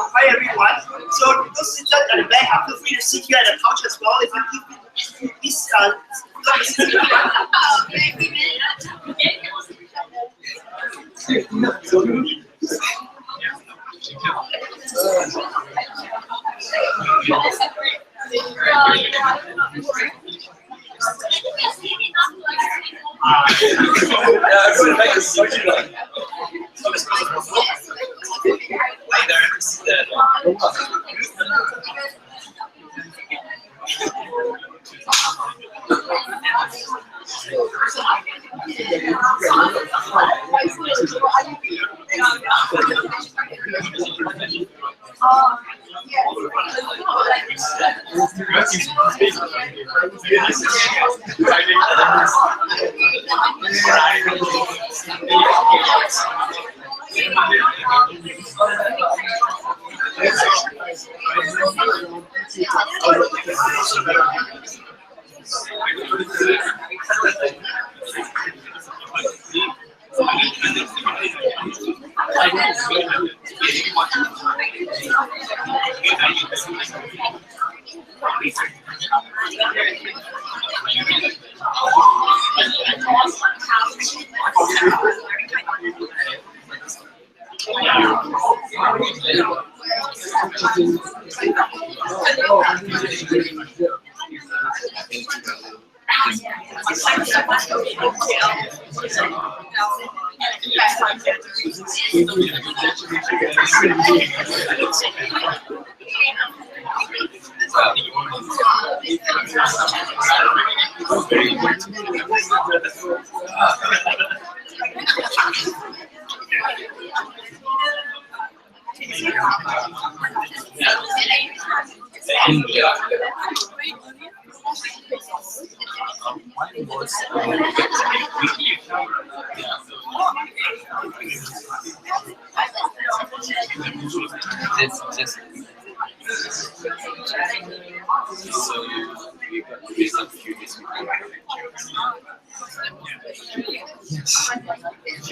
Hi everyone. So those seated at the back, feel free to sit here at the couch as well. If you give this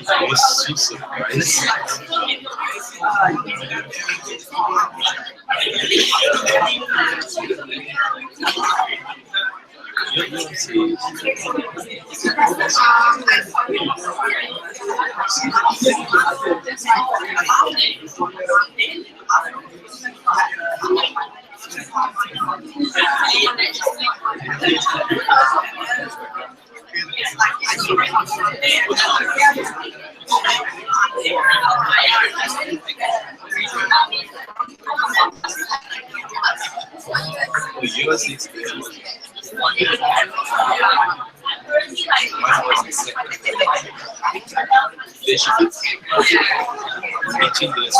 I was so surprised. The US experience. They should be teaching this.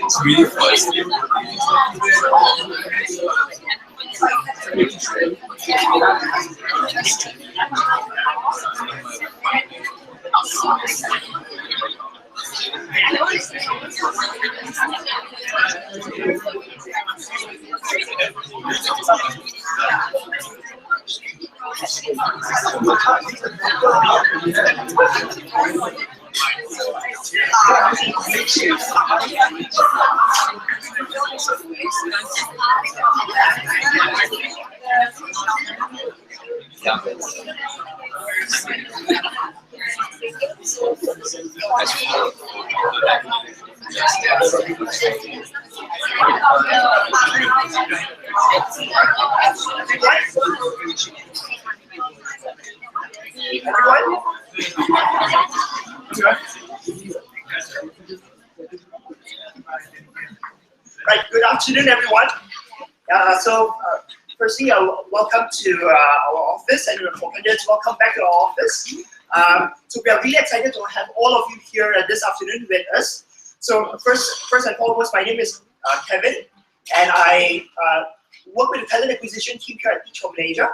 It's really fast. Right, good afternoon, everyone. Firstly, welcome to our office, and for candidates, welcome back to our office. So we are really excited to have all of you here this afternoon with us. So first and foremost, my name is Kevin, and I work with the talent acquisition team here at Teach for Malaysia.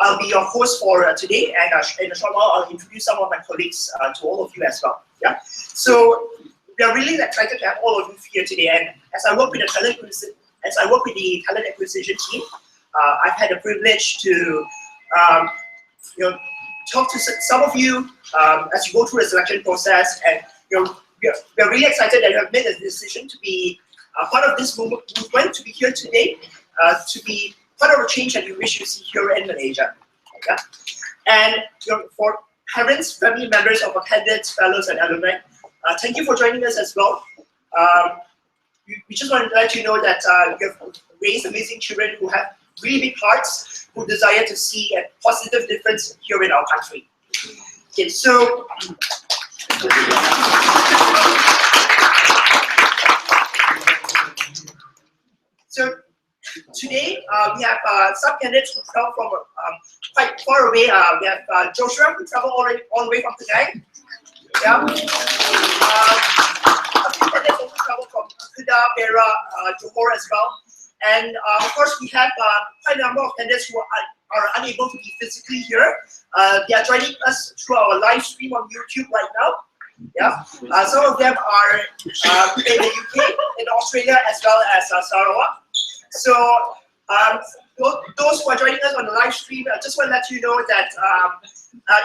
I'll be your host for today, and in a short while, I'll introduce some of my colleagues to all of you as well. Yeah. So we are really excited to have all of you here today, and as I work with the talent acquisition team, I've had the privilege to talk to some of you as you go through the selection process, and we're really excited that you have made a decision to be part of this movement, to be here today, to be part of a change that you wish to see here in Malaysia. Okay? And for parents, family members of our candidates, fellows, and alumni, thank you for joining us as well. We just wanted to let you know that you have raised amazing children who have really big hearts, who desire to see a positive difference here in our country. Okay, so today we have some candidates who come from quite far away. We have Joshua, who traveled all the way from Penang. Yeah. A few candidates also travel from Kedah, Perak, Johor as well. And of course, we have quite a number of candidates who are unable to be physically here. They are joining us through our live stream on YouTube right now. Yeah. Some of them are in the UK, in Australia, as well as Sarawak. So those who are joining us on the live stream, I just want to let you know that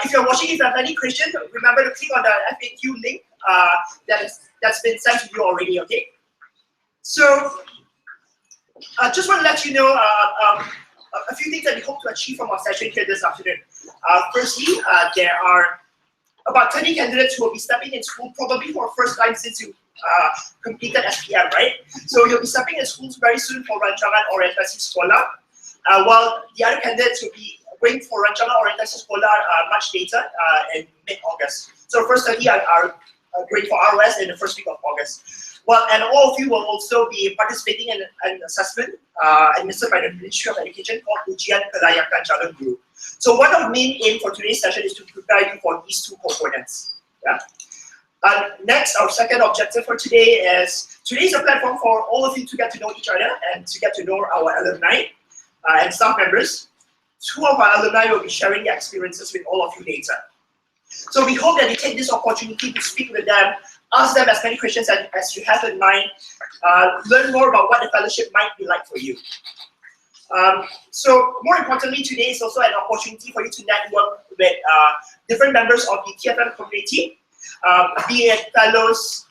if you're watching, if you have any questions, remember to click on the FAQ link that's been sent to you already. Okay. So I just want to let you know a few things that we hope to achieve from our session here this afternoon. Firstly, there are about 30 candidates who will be stepping in school probably for the first time since you completed SPM, right? So you'll be stepping in schools very soon for Rancangan Orientasi Sekolah, while the other candidates will be going for Rancangan Orientasi Sekolah much later in mid-August. So the first 30 are going for ROS in the first week of August. Well, and all of you will also be participating in an assessment administered by the Ministry of Education called Ujian Kelayakan Calon Guru. So one of the main aim for today's session is to prepare you for these two components. Yeah. Next, our second objective for today is a platform for all of you to get to know each other and to get to know our alumni and staff members. Two of our alumni will be sharing their experiences with all of you later. So we hope that you take this opportunity to speak with them, ask them as many questions as you have in mind, learn more about what the fellowship might be like for you. So more importantly, today is also an opportunity for you to network with different members of the TFM community, be it fellows,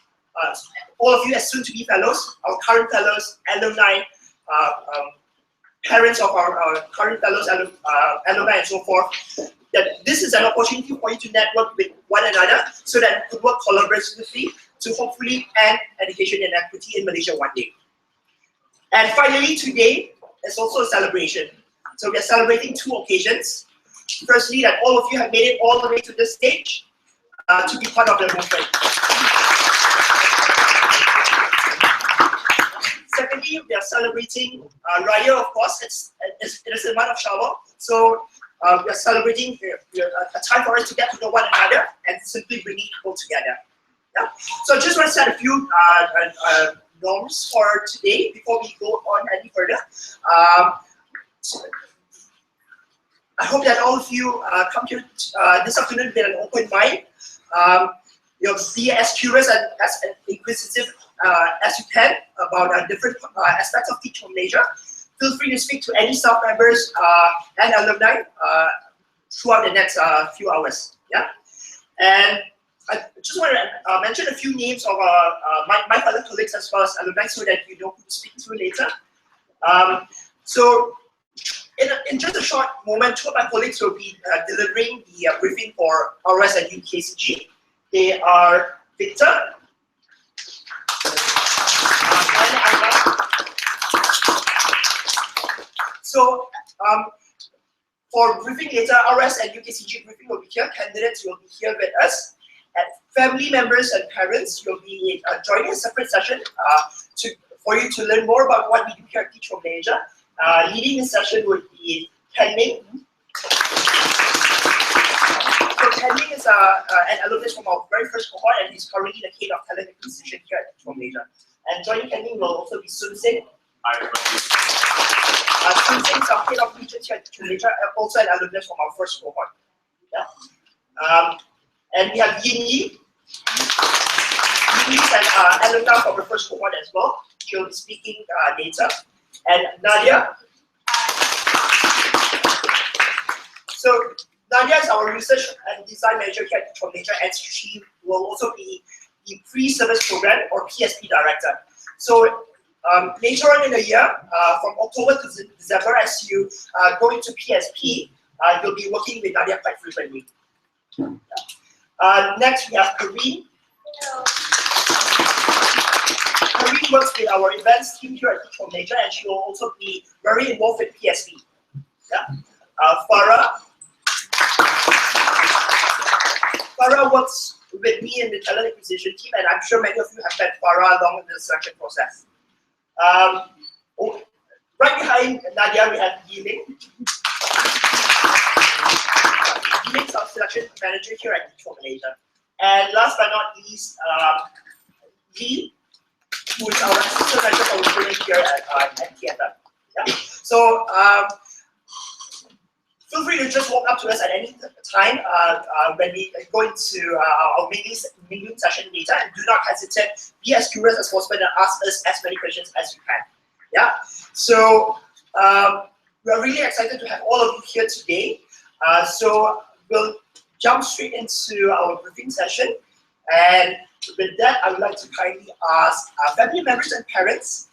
all of you as soon-to-be fellows, our current fellows, alumni, parents of our current fellows, alumni, and so forth. That this is an opportunity for you to network with one another so that you could work collaboratively to hopefully end education inequity in Malaysia one day. And finally, today is also a celebration. So we are celebrating two occasions. Firstly, that all of you have made it all the way to this stage to be part of the movement. Secondly, we are celebrating Raya, of course. It is the month of Shawwal. So we are celebrating a time for us to get to know one another and simply bringing people together. Yeah? So I just want to set a few norms for today before we go on any further. I hope that all of you come here this afternoon with an open mind. You'll be as curious and as inquisitive as you can about different aspects of Teach for Malaysia. feel free to speak to any staff members and alumni throughout the next few hours. Yeah, and I just want to mention a few names of my fellow colleagues as well as alumni so that you know who to speak to later. So in just a short moment, two of my colleagues will be delivering the briefing for ROS and UKCG. They are Victor and Anna. So for briefing later, ROS and UKCG briefing will be here. Candidates will be here with us. And family members and parents will be joining a separate session for you to learn more about what we do here at Teach for Malaysia. Leading the session would be Ken Ming. So Ken Ming is an alumnus from our very first cohort, and he's currently the head of talent acquisition here at Teach for Malaysia. And joining Ken Ming will also be Sun Sing. Hi, everybody. Sun Sing is our head of regions here at Teach for Malaysia, also an alumnus from our first cohort. Yeah. And we have Yin Yi. Yin Yi is an alumna from the first cohort as well. She'll be speaking later. And Nadia. So Nadia is our research and design manager here at Teach for Malaysia, and she will also be the pre-service program or PSP director. So later on in the year, from October to December, as you go into PSP, you'll be working with Nadia quite frequently. Next, we have Kareen. Kareen works with our events team here at Teach for Malaysia, and she will also be very involved with PSP. Yeah. Farah works with me in the talent acquisition team, and I'm sure many of you have met Farah along in the selection process. Right behind Nadia, we have Yiling. Yiling is our selection manager here at Teach for Malaysia. And last but not least, Lee, who is our assistant manager for recruitment here at TFM. Yeah. So feel free to just walk up to us at any time when we go into our mingling session later, and do not hesitate. Be as curious as possible and ask us as many questions as you can. Yeah. So we are really excited to have all of you here today. So we'll jump straight into our briefing session, and with that, I would like to kindly ask family members and parents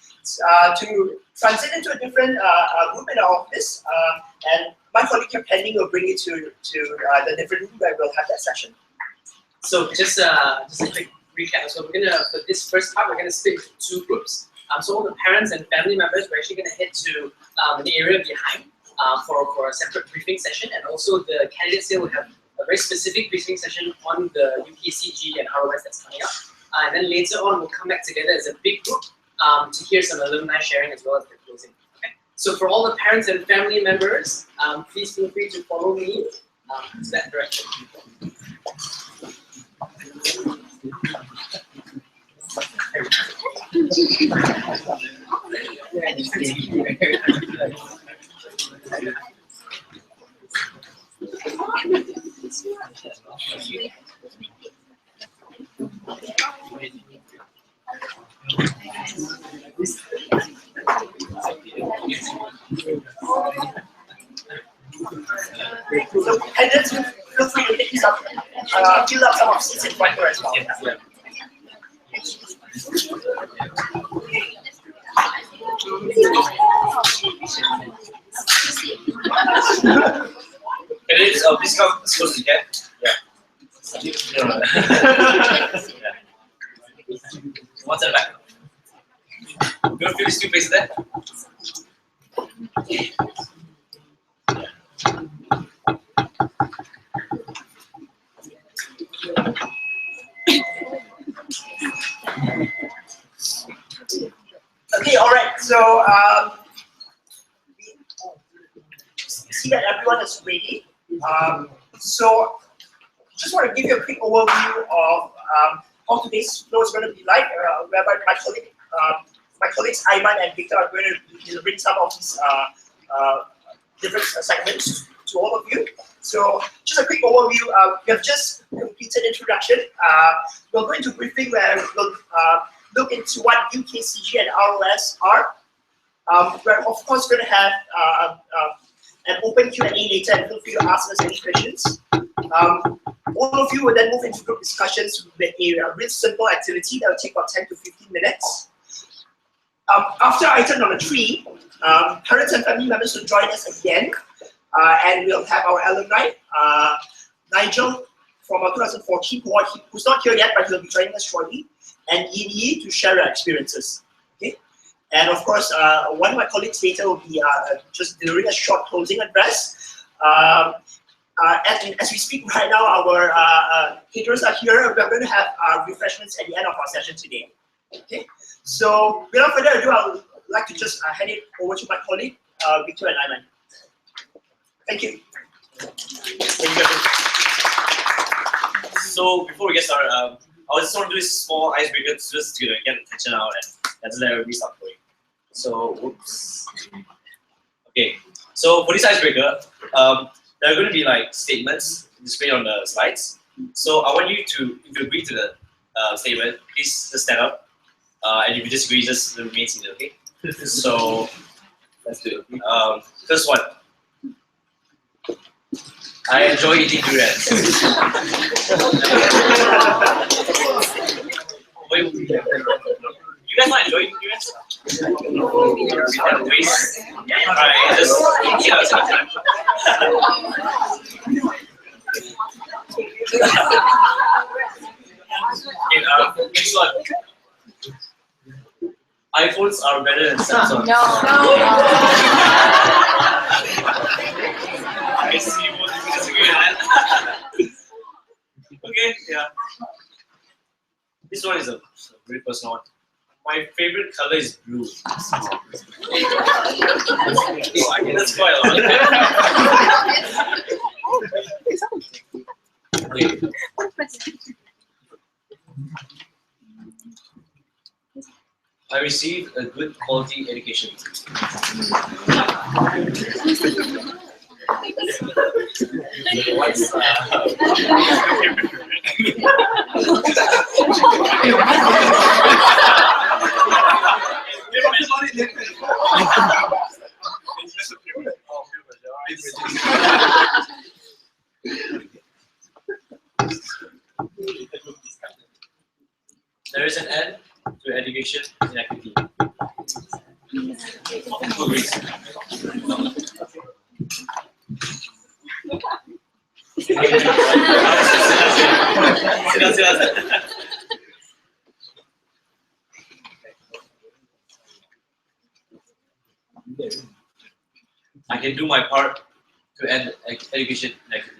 to transit into a different room in our office, and my colleague here, Penny, will bring you to the different room where we'll have that session. So just a quick recap. So we're gonna, for this first part, we're gonna split into two groups. So all the parents and family members, we're actually gonna head to the area behind for a separate briefing session, and also the candidates here will have a very specific briefing session on the UKCG and ROS that's coming up. And then later on, we'll come back together as a big group to hear some alumni sharing as well as the closing. Okay. So for all the parents and family members, please feel free to follow me to that direction. So candidates, feel free to pick this up, fill up some of the seats in front here as well. Yeah. Candidates, please come as close as you can. Yeah. One step back. You want to feel these two faces there? Okay, all right. So see that everyone is ready. So just want to give you a quick overview of how today's flow is going to be like, whereby my colleagues Aiman and Victor are going to deliver some of these different segments to all of you. So just a quick overview. We have just completed introduction. We'll go into briefing where we'll look into what UKCG and ROS are. We're of course going to have an open Q&A later, and feel free to ask us any questions. All of you will then move into group discussions with a real simple activity that will take about 10 to 15 minutes. After item number 3, parents and family members will join us again, and we'll have our alumni, Nigel from our 2014 cohort, who's not here yet, but he'll be joining us shortly, and Yin Yi to share their experiences. Okay, and of course, one of my colleagues later will be just delivering a short closing address. As we speak right now, our caterers are here. We're going to have refreshments at the end of our session today. Okay, so without further ado, I would like to just hand it over to my colleague, Victor and Iman. Thank you. Thank you. So before we get started, I just want to do this small icebreaker just to get the tension out and let's let everybody start going. So, whoops. Okay, so for this icebreaker, there are going to be like statements displayed on the slides. So I want you to, if you agree to the statement, please just stand up. And if you disagree, just remain seated, okay? So let's do it. First one. I enjoy eating durians. Wait, you guys not enjoy eating durians? Waste. Alright, just eat out some time. Okay, next one. iPhones are better than Samsung. I see you both disagree with that. Okay, yeah. This one is a very personal one. My favorite color is blue. Oh, I mean, that's quite a lot. Okay. I received a good quality education. What's there is an end to education inequity. I can do my part to end education inequity.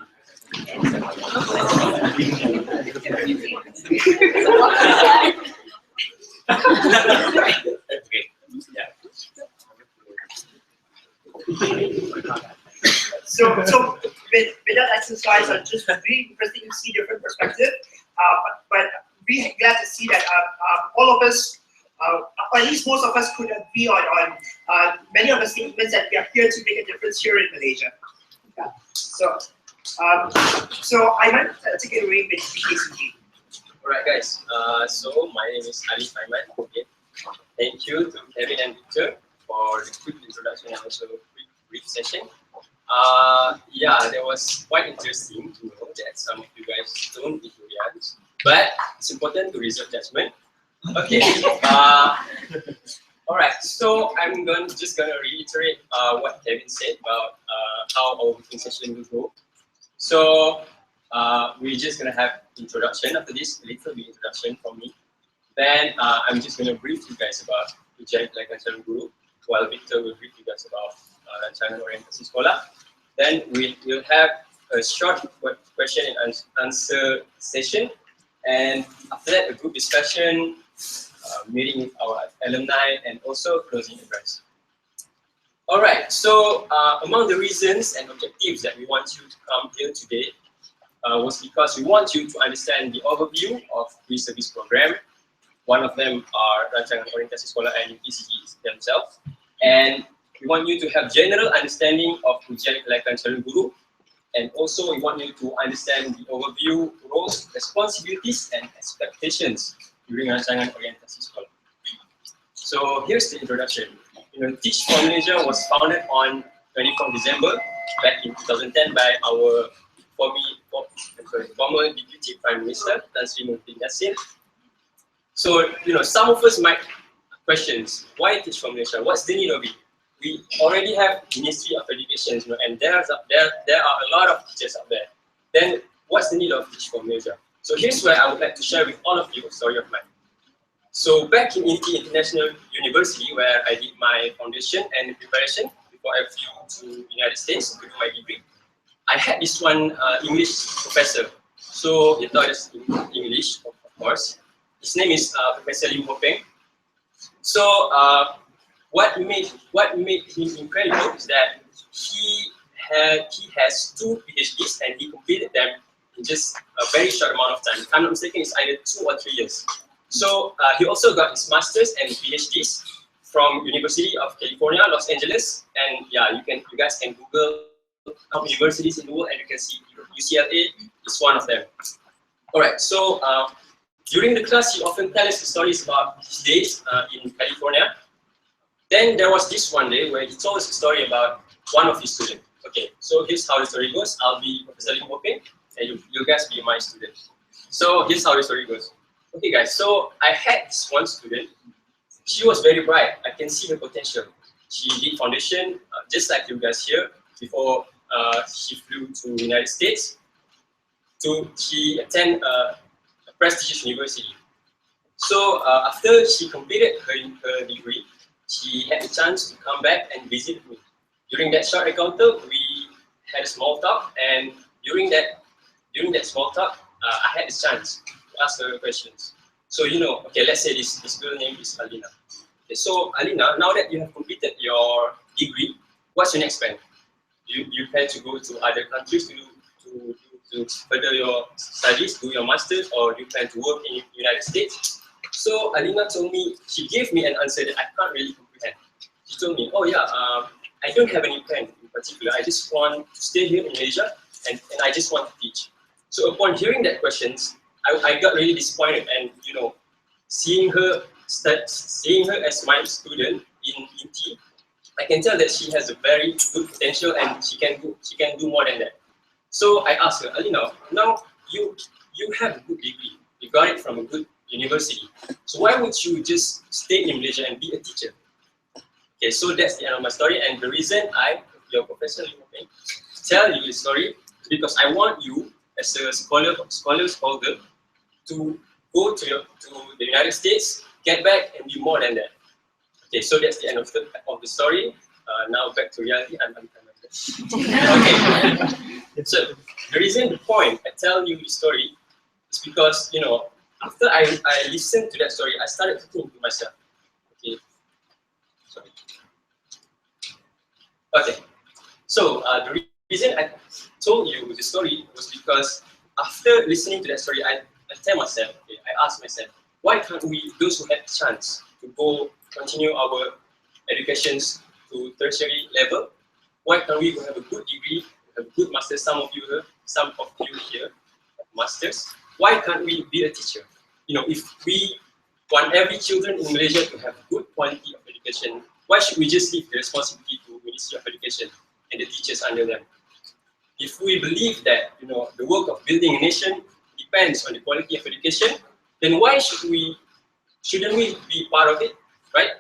Okay. Yeah. So with that exercise, it's just really interesting to see different perspectives. But really glad to see that all of us, or at least most of us, could agree on many of the statements that we are here to make a difference here in Malaysia. Yeah. So Iman, take it away with UKCG. Alright guys, so my name is Ali Iman. Okay. Thank you to Kevin and Victor for the quick introduction and also brief session. Yeah, that was quite interesting to know that some of you guys don't eat durians, but it's important to reserve judgment. Okay. Alright, so I'm just gonna reiterate what Kevin said about how our briefing session will go. So we're just gonna have introduction after this, a little bit introduction from me. Then I'm just gonna brief you guys about Ujian Rancangan Guru, while Victor will brief you guys about Rancangan Orientasi Sekolah. Then we'll have a short question and answer session, and after that a group discussion, meeting with our alumni, and also closing address. Alright, so among the reasons and objectives that we want you to come here today was because we want you to understand the overview of pre-service program. One of them are Rancangan Orientasi Sekolah and UKCG themselves. And we want you to have general understanding of Ujian Kelayakan Calon Guru. And also we want you to understand the overview, roles, responsibilities, and expectations during Rancangan Orientasi Sekolah. So here's the introduction. Teach for Malaysia was founded on 24th December back in 2010 by our former Deputy Prime Minister, Tan Sri Muhyiddin Yassin. So, some of us might questions, why Teach for Malaysia? What's the need of it? We already have Ministry of Education, and there are a lot of teachers out there. Then, what's the need of Teach for Malaysia? So here's where I would like to share with all of you a story of mine. So back in Inti International University, where I did my foundation and preparation before I flew to the United States to do my degree, I had this one English professor. So he taught us English, of course. His name is Professor Lim Ho Peng. So what made him incredible is that he has 2 PhDs and he completed them in just a very short amount of time. If I'm not mistaken, it's either 2 or 3 years. So he also got his masters and PhDs from University of California, Los Angeles, and yeah, you guys can Google top universities in the world, and you can see UCLA is one of them. All right, so during the class, he often tells us stories about his days in California. Then there was this one day where he told us a story about one of his students. Okay, so here's how the story goes. I'll be Professor Lim Ho Peng, and you guys be my student. So here's how the story goes. Okay guys, so I had this one student. She was very bright. I can see her potential. She did foundation, just like you guys here, before she flew to the United States. She attended a prestigious university. So after she completed her degree, she had a chance to come back and visit me. During that short encounter, we had a small talk, and during that small talk, I had a chance to ask her questions. So okay, let's say this girl name is Alina. Okay, so Alina, now that you have completed your degree, what's your next plan? You plan to go to other countries to further your studies, do your masters, or you plan to work in the United States? So Alina told me, she gave me an answer that I can't really comprehend. She told me, oh yeah, I don't have any plan in particular. I just want to stay here in Malaysia, and I just want to teach. So upon hearing that questions, I got really disappointed, and seeing her as my student in Inti, I can tell that she has a very good potential and she can do more than that. So I asked her, Alina, now you have a good degree, you got it from a good university. So why would you just stay in Malaysia and be a teacher? Okay, so that's the end of my story, and the reason your Professor Lim Ho Peng, tell you the story is because I want you as a scholars holder to go to the United States, get back, and be more than that. Okay, so that's the end of the story. Now back to reality. Okay. So the point I tell you the story is because after I listened to that story, I started thinking to myself. Okay. Sorry. Okay. So the reason I told you the story was because after listening to that story, I tell myself, okay, I ask myself, why can't we, those who had the chance to continue our educations to tertiary level, why can't we have a good degree, have a good master's? Some of you here have masters. Why can't we be a teacher? If we want every children in Malaysia to have good quality of education, why should we just leave the responsibility to Ministry of Education and the teachers under them? If we believe that the work of building a nation depends on the quality of education, then why shouldn't we be part of it, right?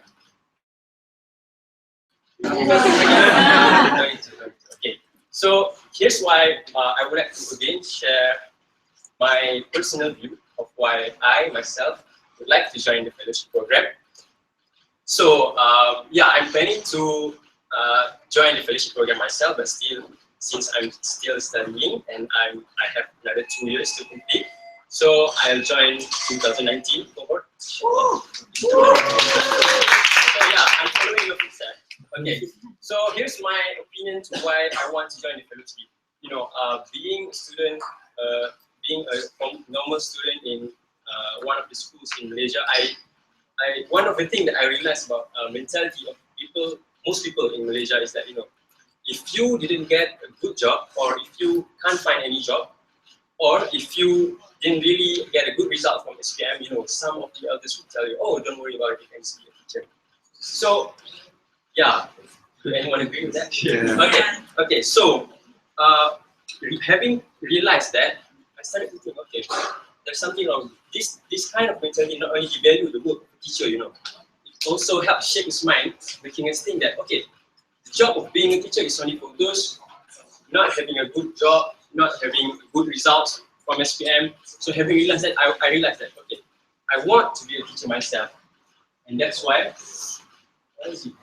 Okay, so here's why I would like to again share my personal view of why I myself would like to join the fellowship program. So yeah, I'm planning to join the fellowship program myself, but still, since I'm still studying and I have another 2 years to complete, so I'll join 2019 cohort. So yeah, I'm following your footsteps. Okay, so here's my opinion to why I want to join the fellowship. Being a student, being a normal student in one of the schools in Malaysia, one of the things that I realized about mentality of people, most people in Malaysia, is that if you didn't get a good job, or if you can't find any job, or if you didn't really get a good result from SPM, some of the elders will tell you, oh, don't worry about it, you can be a teacher. So Yeah. Do anyone agree with that? Yeah. Okay. Okay. So, having realized that, I started to think, okay, there's something wrong. This kind of mentality not only devalue the work of the teacher, it also helps shape his mind, making us think that, okay, the job of being a teacher is only for those not having a good job, not having good results from SPM. So having realized that, I realized that, okay, I want to be a teacher myself. And that's why, where is it?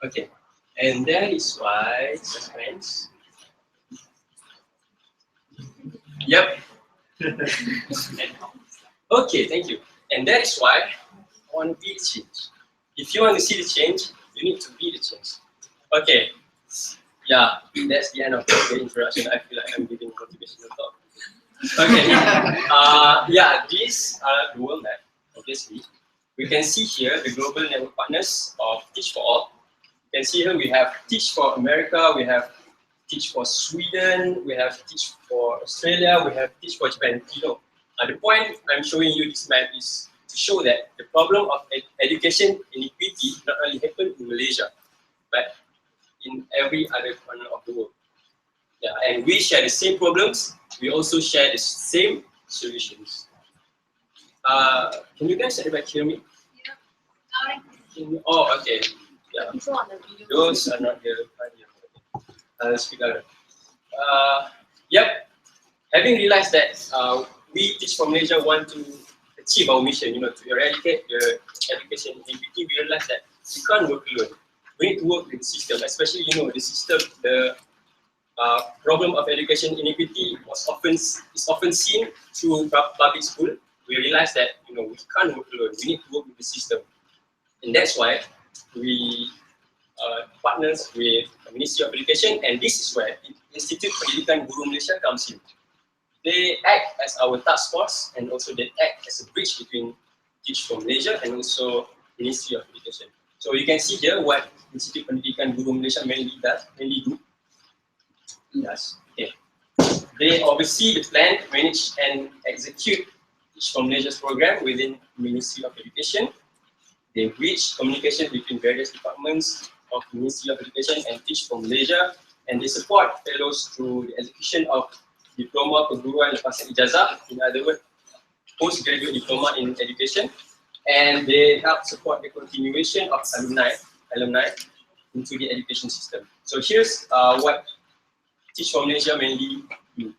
Okay, and that is why, suspense. Yep. Okay, thank you. And that is why I want to be the change. If you want to see the change, you need to be the change. Okay. Yeah, that's the end of the introduction. I feel like I'm giving motivational talk. Okay. Yeah, these are the world map, obviously. We can see here the global network partners of Teach for All. You can see here we have Teach for America, we have Teach for Sweden, we have Teach for Australia, we have Teach for Japan. The point I'm showing you this map is to show that the problem of education inequity not only happens in Malaysia, but in every other corner of the world. Yeah, and we share the same problems, we also share the same solutions. Can you guys at the back hear me? Yeah. Oh, okay. Yeah. Those are not here. I'll speak louder. Yep. Having realized that we Teach for Malaysia want to achieve our mission, to eradicate the education inequity, we realized that we can't work alone. We need to work with the system, especially the system. The problem of education inequity is often seen through public school. We realized that we can't work alone. We need to work with the system, and that's why we partners with the Ministry of Education, and this is where Institute Pendidikan Guru Malaysia comes in. They act as our task force, and also they act as a bridge between Teach for Malaysia and also Ministry of Education. So you can see here what Institute Pendidikan Guru Malaysia mainly do. Yes. Okay. They oversee the plan, manage, and execute Teach for Malaysia's program within Ministry of Education. They bridge communication between various departments of Ministry of Education and Teach for Malaysia, and they support fellows through the execution of diploma keguruan lepasan ijazah, in other words, postgraduate diploma in education, and they help support the continuation of alumni into the education system. So here's what Teach for Malaysia mainly do.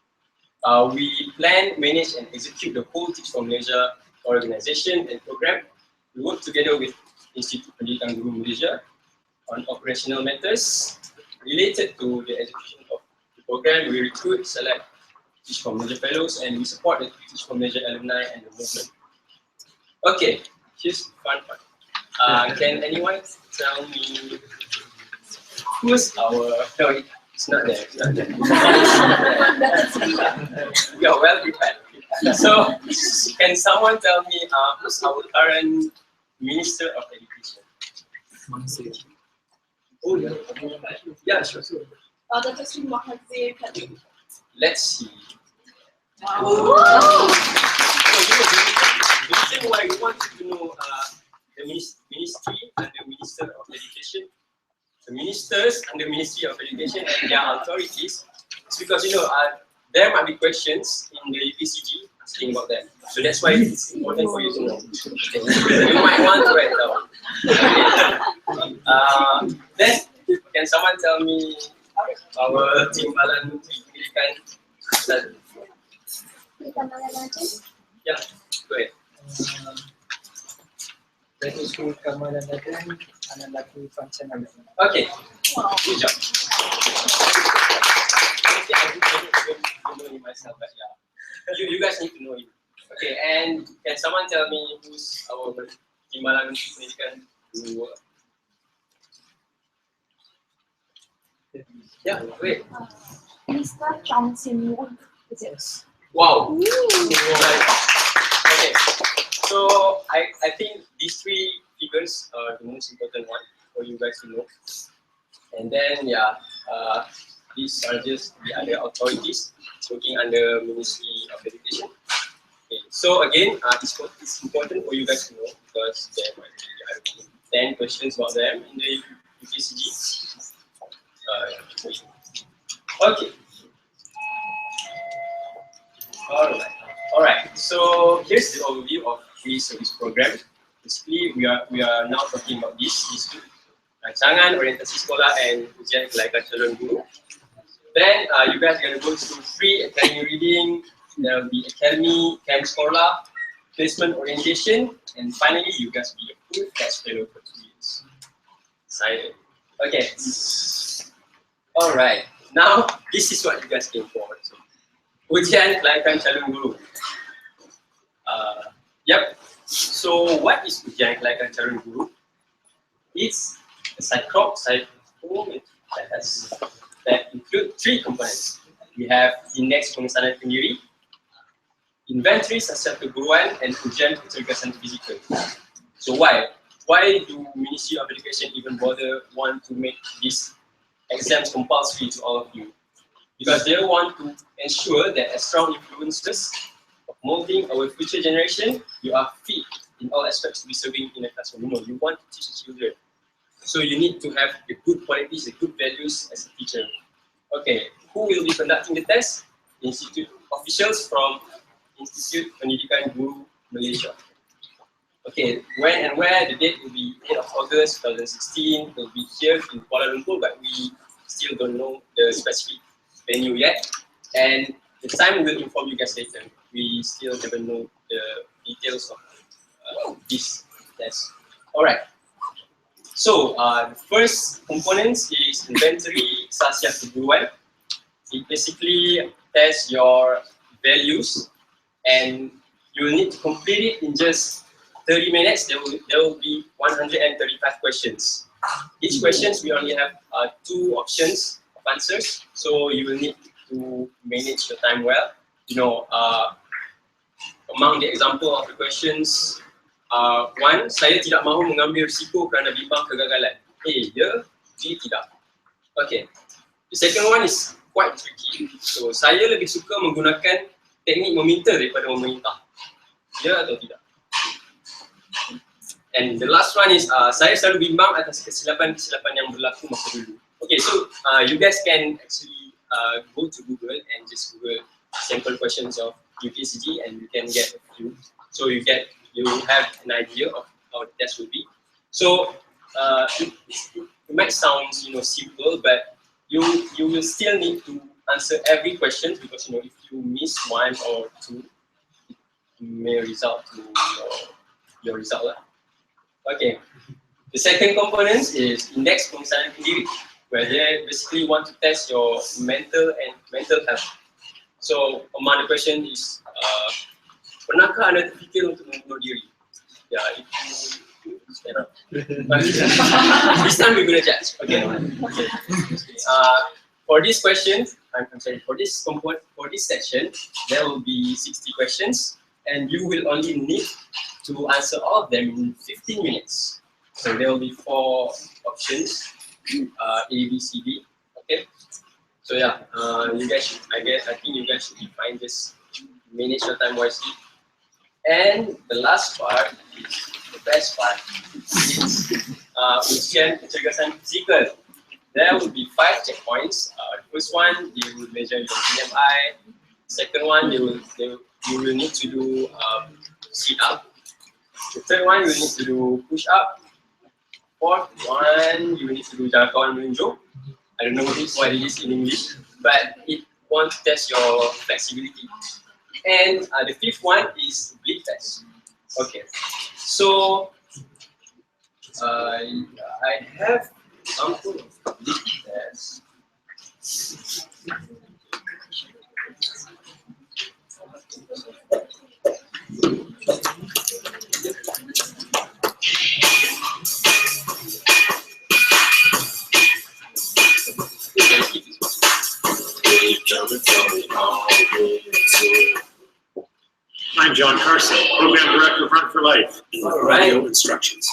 We plan, manage, and execute the whole Teach for Malaysia organization and program. We work together with Institute Pendidikan Guru Malaysia on operational matters related to the execution of the program. We recruit, select Teach for Malaysia fellows, and we support the Teach for Malaysia alumni and the movement. Okay, here's the fun part. Can anyone tell me who's our... No, it's not there. It's not there. You're well prepared. So, can someone tell me who's our current Minister of Education? Oh, yeah, sure. Let's see. Wow. The reason why we want to know the ministry and the Minister of Education, the ministers and the Ministry of Education and their authorities, is because there might be questions in the UKCG asking about that. So that's why it's important for you to know. You might want to write down. Then, can someone tell me our Timbalan Pendidikan? Yeah, go ahead. Okay, good job. Okay, I don't know him myself, but yeah. You guys need to know him. Okay, and can someone tell me who's our Timbalan Pendidikan? Yeah, wait. Mr. Chong Sim Woon. Wow. Okay. So I think these three figures are the most important one for you guys to know. And then these are just the other authorities working under Ministry of Education. Okay. So again, it's important for you guys to know because there might be 10 questions about them in the UKCG. Okay. Alright. So here's the overview of free service program. Basically, we are now talking about these two, rancangan, orientasi sekolah, and ujian kelayakan calon guru. Then you guys are going to go through free academy reading. There will be academy, camp sekolah, placement orientation, and finally you guys will be a full-fledged fellow for 2 years. Excited. Okay. Alright. Now this is what you guys came for. So, ujian kelayakan calon guru. Yep. So what is ujian kelayakan calon guru? It's a psychometric test that include 3 components. We have index pengesanan pendiri, inventory sasial keguruan, and ujian kecergasan fizikal. So why? Why do Ministry of Education even bother want to make these exams compulsory to all of you? Because they want to ensure that as strong influences of molding our future generation, you are fit in all aspects to be serving in a classroom. You know, you want to teach the children. So you need to have the good qualities, the good values as a teacher. Okay, who will be conducting the test? Institute officials from Institute Pendidikan Guru Malaysia. Okay, when and where? The date will be 8th of August 2016. It will be here in Kuala Lumpur, but we still don't know the specific venue yet. And the time we will inform you guys later. We still haven't know the details of this test. Alright. So, the first component is inventory sasial keguruan. It basically tests your values, and you will need to complete it in just 30 minutes. There will be 135 questions. Each questions we only have 2 options of answers, so you will need to manage your time well. You know, among the example of the questions, 1, saya tidak mahu mengambil risiko kerana bimbang kegagalan. A, ya, B, tidak. Okay. The second one is quite tricky. So, saya lebih suka menggunakan teknik meminta daripada memerintah. Ya atau tidak? And the last one is, saya selalu bimbang atas kesilapan-kesilapan yang berlaku masa dulu. Okay, so you guys can actually go to Google and just Google sample questions of UKCG and you can get a few. So you will have an idea of how the test will be. So it might sound simple, but you will still need to answer every question because if you miss 1 or 2, it may result to your result. Okay. The second component is index pengesanan pendiri, where they basically want to test your mental health. So among the question is, pernahkah anda terfikir untuk membunuh diri? Yeah, if you stand up. This time we're gonna judge. Okay. For this question, for this section, there will be 60 questions, and you will only need to answer all of them in 15 minutes. So there will be 4 options, A, B, C, D. Okay. So yeah, I think you guys should be fine. Just manage your time wisely. And the last part, the best part, is ujian kecergasan fizikal. There will be 5 checkpoints. The first one, they will measure your BMI. Second one, you will need to do sit up. The third one, you will need to do push up. Fourth one, you will need to do jangkauan menunjuk. I don't know what it is in English, but it wants to test your flexibility. And the 5th one is bleed test. Okay, so I have example of bleed test. I'm John Carson, Program Director of Run for Life, and with audio instructions.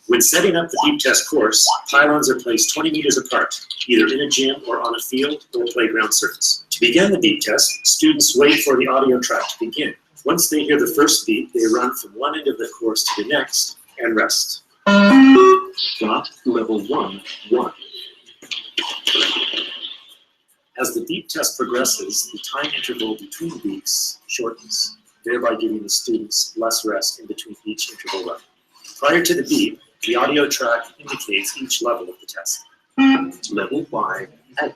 When setting up the beep test course, pylons are placed 20 meters apart, either in a gym or on a field or playground surface. To begin the beep test, students wait for the audio track to begin. Once they hear the first beep, they run from one end of the course to the next and rest. Plot level 1, 1. As the beep test progresses, the time interval between beeps shortens, thereby giving the students less rest in between each interval level. Prior to the beep, the audio track indicates each level of the test. Level 5, out.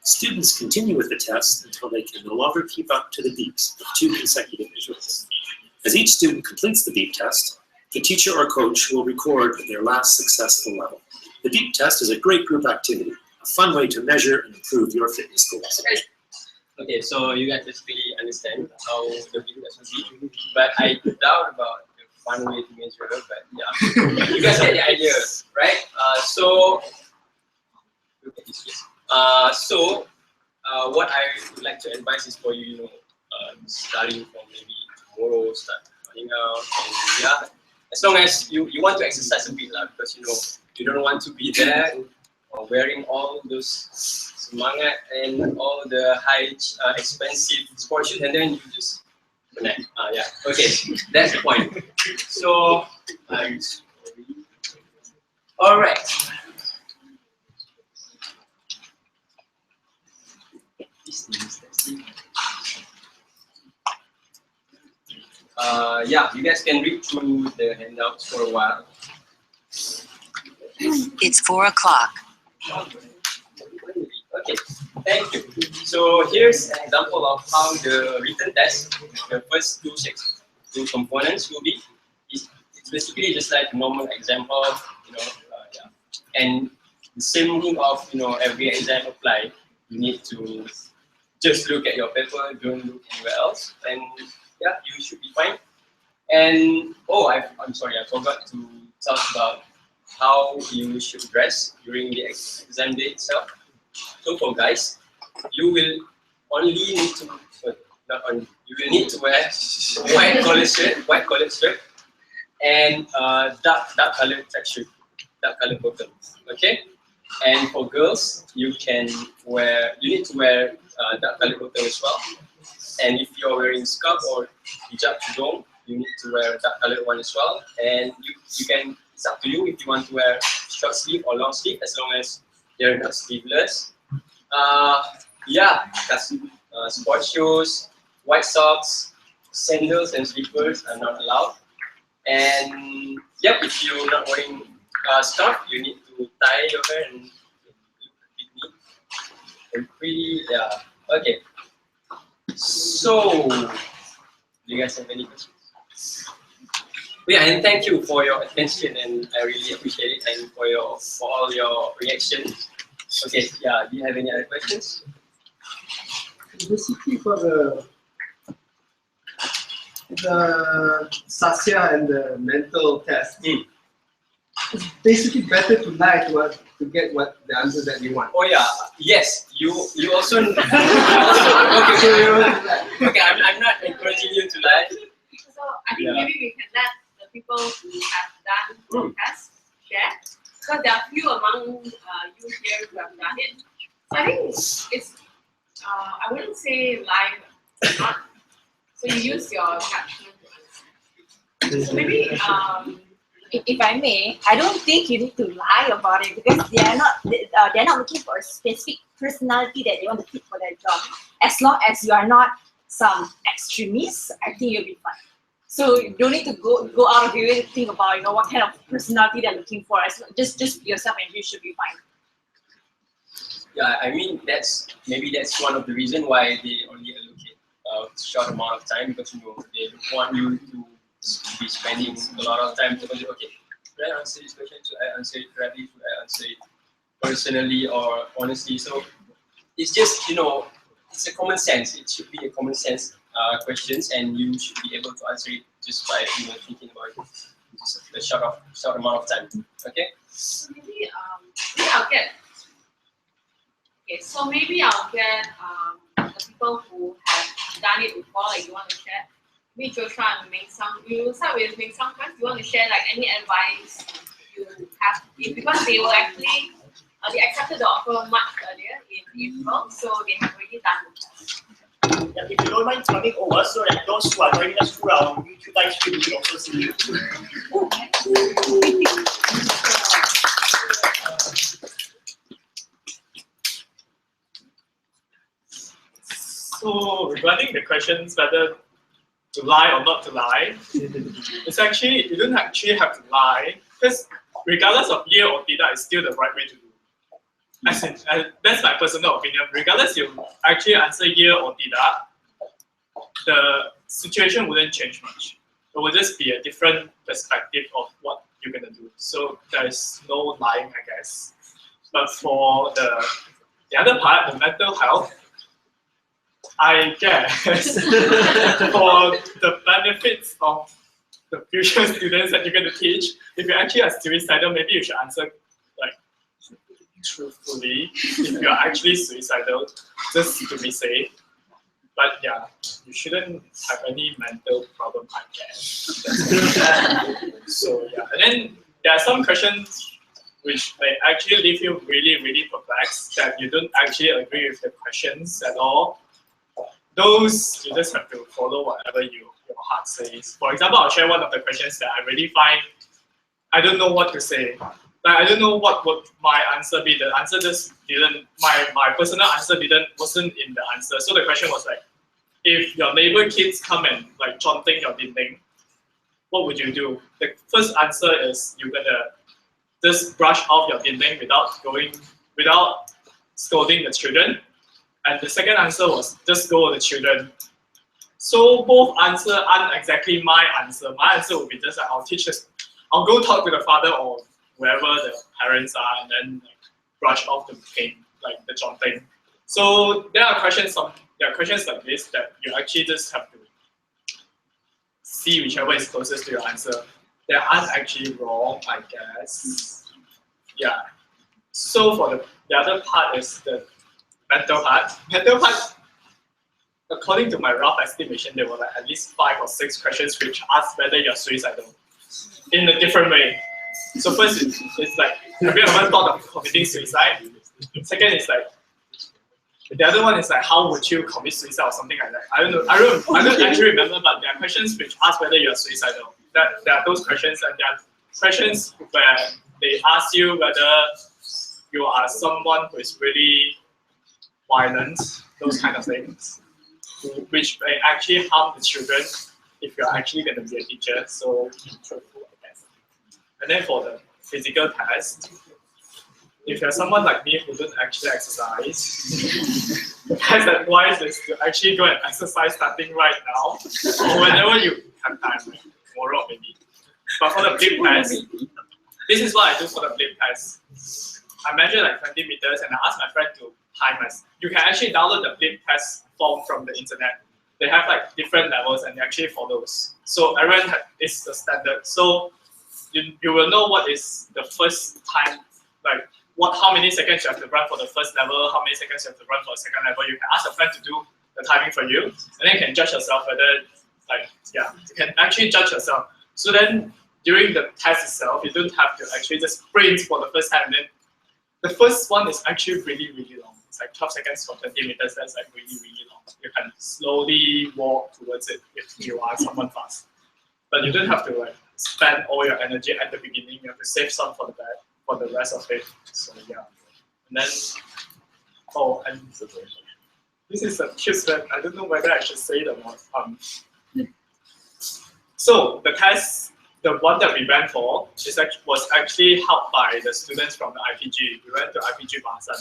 Students continue with the test until they can no longer keep up to the beeps with 2 consecutive intervals. As each student completes the beep test, the teacher or coach will record their last successful level. The beep test is a great group activity, a fun way to measure and improve your fitness goals. Okay, so you guys basically understand how the beep test will be, but I doubt about the fun way to measure, but yeah, you guys get the idea, right? So look at this case. What I would like to advise is for you, starting from maybe tomorrow, start running out, and yeah, as long as you want to exercise a bit, because you don't want to be there wearing all those semangat and all the high expensive sports shoes, and then you just yeah, okay, that's the point. So all right. Yeah, you guys can read through the handouts for a while. It's 4 o'clock. Okay, thank you. So here's an example of how the written test, the first two components will be. It's basically just like normal example, yeah. And the same rule of every exam apply. You need to just look at your paper, don't look anywhere else, and yeah, you should be fine. And I'm sorry, I forgot to talk about how you should dress during the exam day itself. So for guys, you will only need to you will need to wear white collared shirt, and dark colored tracksuit, dark colored bottom. Okay. And for girls, you need to wear dark colored bottom as well. And if you're wearing scarf or hijab tudung, you need to wear a dark colored one as well. And you can, it's up to you if you want to wear short sleeve or long sleeve, as long as they're not sleeveless. Yeah, sports shoes, white socks, sandals and slippers are not allowed. And yep, if you're not wearing scarf, you need to tie your hair and look neat and pretty. Yeah. Okay. So, do you guys have any questions? Yeah, and thank you for your attention, and I really appreciate it, and for all your reactions. Okay, yeah. Do you have any other questions? Basically, for the Sasya and the mental test, it's basically better to lie to get the answer that you want. Oh yeah, yes. You also. Okay, I'm not encouraging you to lie. So I think maybe we can let the people who have done the test share, because there are few among you here who have done it. So I think it's I wouldn't say live, not. So you use your caption to answer. So maybe If I may, I don't think you need to lie about it, because they're not looking for a specific personality that they want to fit for their job. As long as you are not some extremist, I think you'll be fine. So you don't need to go out of your way to think about what kind of personality they're looking for. Just be yourself and you should be fine. Yeah, I mean that's one of the reasons why they only allocate a short amount of time, because they don't want you to be spending a lot of time to okay, should I answer this question? Should I answer it correctly? Should I answer it personally or honestly? So it's just it's a common sense. It should be a common sense questions, and you should be able to answer it just by thinking about it. Just a short amount of time. Okay. so maybe I'll get. Okay, so maybe I'll get the people who have done it before, like you want to share. Maybe Joshua and Meng Sang. You start with Meng Sang first. You want to share like any advice you have, because they will actually they accepted the offer much earlier in April, so they have already done the test. Yeah, if you don't mind coming over, so that those who are joining us through our YouTube live stream will also see you. So regarding the questions whether to lie or not to lie, it's actually, you don't actually have to lie, because regardless of year or theta, it's still the right way to do. As in, that's my personal opinion. Regardless you actually answer year or theta, the situation wouldn't change much. It will just be a different perspective of what you're gonna do. So there is no lying, I guess. But for the other part, the mental health, I guess for the benefits of the future students that you're going to teach, if you actually are suicidal, maybe you should answer like truthfully if you're actually suicidal, just to be safe. But yeah, you shouldn't have any mental problem, I guess. So yeah, and then there are some questions which may actually leave you really, really perplexed, that you don't actually agree with the questions at all. Those, you just have to follow whatever your heart says. For example, I'll share one of the questions that I really find, I don't know what to say. Like, I don't know what would my answer be. The answer just didn't, my personal answer wasn't in the answer. So the question was like, if your neighbor kids come and like chanting your dinding, what would you do? The first answer is you're gonna just brush off your dinding without scolding the children. And the second answer was just go with the children. So both answers aren't exactly my answer. My answer would be just like, I'll go talk to the father or wherever the parents are, and then like, brush off the pain, like the chanting. So there are questions like this that you actually just have to see whichever is closest to your answer. They aren't actually wrong, I guess. Yeah. So for the other part is the mental part. Mental part, according to my rough estimation, there were like at least 5 or 6 questions which ask whether you're suicidal in a different way. So first, it's like, have you ever thought of committing suicide? Second is like, the other one is like, how would you commit suicide or something like that? I don't actually remember, but there are questions which ask whether you're suicidal. There are those questions, and there are questions where they ask you whether you are someone who is really violent, those kind of things, which may actually harm the children if you're actually going to be a teacher. So be truthful, I guess. And then for the physical test, if you're someone like me who doesn't actually exercise, the best advice is to actually go and exercise starting right now, or whenever you have time, like tomorrow maybe. But for the blip test, this is what I do for the blip test. I measure like 20 meters and I ask my friend to time us. You can actually download the blip test form from the internet. They have like different levels and they actually follow those. So everyone is the standard. So you will know what is the first time, like how many seconds you have to run for the first level, how many seconds you have to run for the second level. You can ask a friend to do the timing for you, and then you can judge yourself whether, like, yeah, you can actually judge yourself. So then during the test itself, you don't have to actually just sprint for the first time. And then the first one is actually really, really long. It's like 12 seconds for 20 meters. That's like really, really long. You can slowly walk towards it if you are someone fast. But you don't have to like spend all your energy at the beginning. You have to save some for the rest of it. So yeah. And then, oh, and this is a cute one. I don't know whether I should say it or not. So the test, the one that we went for, was actually helped by the students from the IPG. We went to IPG Bahasa.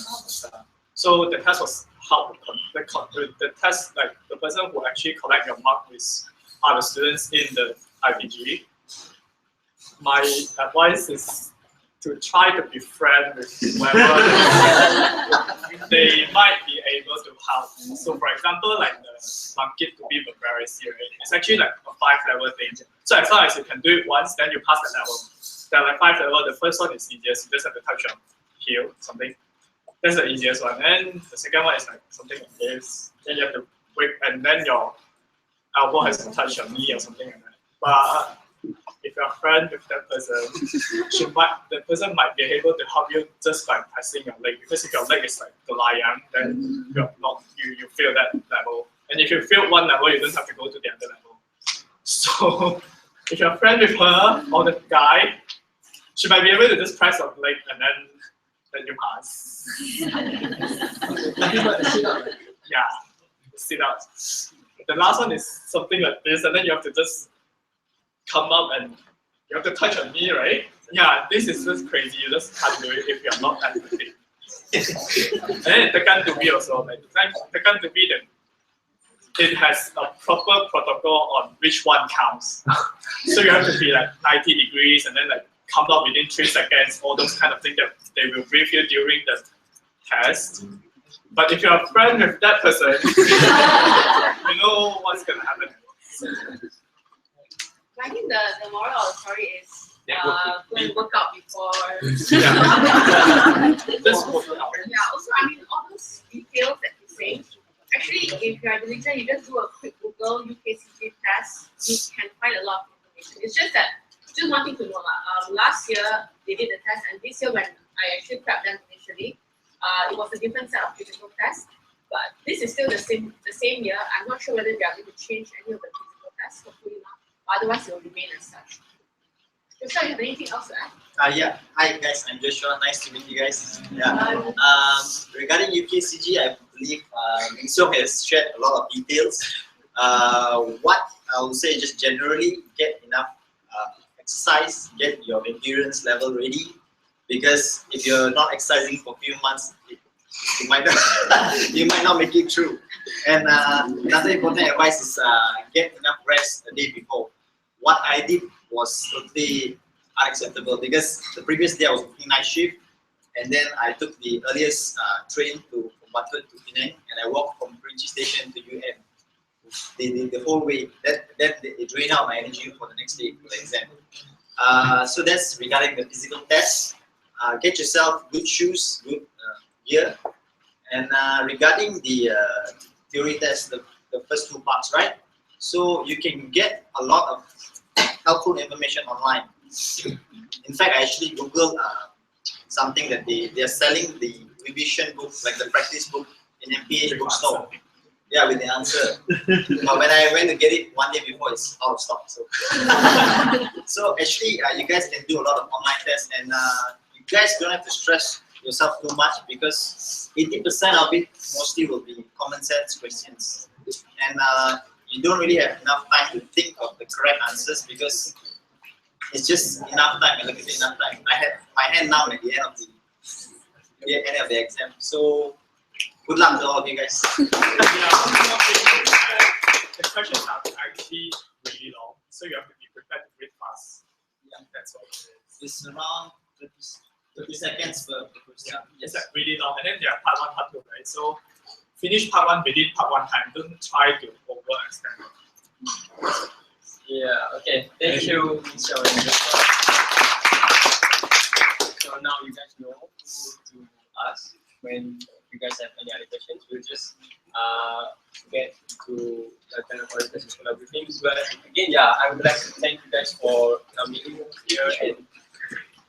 So the test was helped. The test, like the person who actually collect your mark are the students in the IPG. My advice is to try to be friends with whoever they might be able to help. So for example, like the monkey to be Bavaris here, it's actually like a 5-level thing. So as long as you can do it once, then you pass that level. There are like 5 levels. The first one is easiest. You just have to touch your heel, something. That's the easiest one. And the second one is like something like this. Then you have to whip, and then your elbow has to touch your knee or something like that. But if you're a friend with that person, the person might be able to help you just by pressing your leg. Because if your leg is like the lion, then you feel that level. And if you feel one level, you don't have to go to the other level. So if you're a friend with her or the guy, she might be able to just press your leg and then you pass. Yeah. sit-ups. The last one is something like this, and then you have to just come up and you have to touch on me, right? Yeah, this is just crazy. You just can't do it if you're not athletic. And then tekan to be also, like tekan to be that it has a proper protocol on which one counts. So you have to be like 90 degrees and then like come up within 3 seconds, all those kind of things that they will brief you during the test. But if you're a friend with that person, you know what's gonna happen. I think the moral of the story is go and work out before. Just work out. Yeah, also, I mean, all those details that you say, actually, if you're diligent, you just do a quick Google UKCG test, you can find a lot of information. It's just that, just one thing to know, last year they did the test, and this year when I actually prepped them initially, it was a different set of physical tests. But this is still the same year. I'm not sure whether they are going to change any of the physical tests, hopefully not. Otherwise, it will remain as such. Joshua, you have anything else to add? Yeah. Hi guys, I'm Joshua. Nice to meet you guys. Yeah. Regarding UKCG, I believe Ming Siong has shared a lot of details. What I would say, just generally get enough exercise, get your endurance level ready. Because if you're not exercising for a few months, you might not make it through. And another important advice is get enough rest the day before. What I did was totally unacceptable because the previous day I was working night shift, and then I took the earliest train from Butler to Penang, and I walked from Bridge Station to UM. The whole way. That it drained out my energy for the next day for the exam. So that's regarding the physical test. Get yourself good shoes, good gear. And regarding the theory test, the first 2 parts, right? So you can get a lot of helpful information online. In fact, I actually Googled something that they are selling the revision book, like the practice book in MPH bookstore. Yeah, with the answer. But when I went to get it one day before, it's out of stock. So, so actually, you guys can do a lot of online tests, and you guys don't have to stress yourself too much because 80% of it mostly will be common sense questions, and you don't really have enough time to think of the correct answers because it's just enough time. Look at it, enough time. I had my hand numb at the end of the exam. So good luck to all of you guys. The questions are actually really long, so you have to be prepared to read fast. Yeah, that's all it is. It's around 30 seconds per question. It's like really long, and then there are part 1, part 2, right? So finish part 1 within part 1 time. Don't try to overextend it. Yeah, okay. Thank you, Michelle and Joshua. So now you guys know who to ask when you guys have any other questions. We'll just get to the kind of organizational briefings. But again, yeah, I would like to thank you guys for coming here, and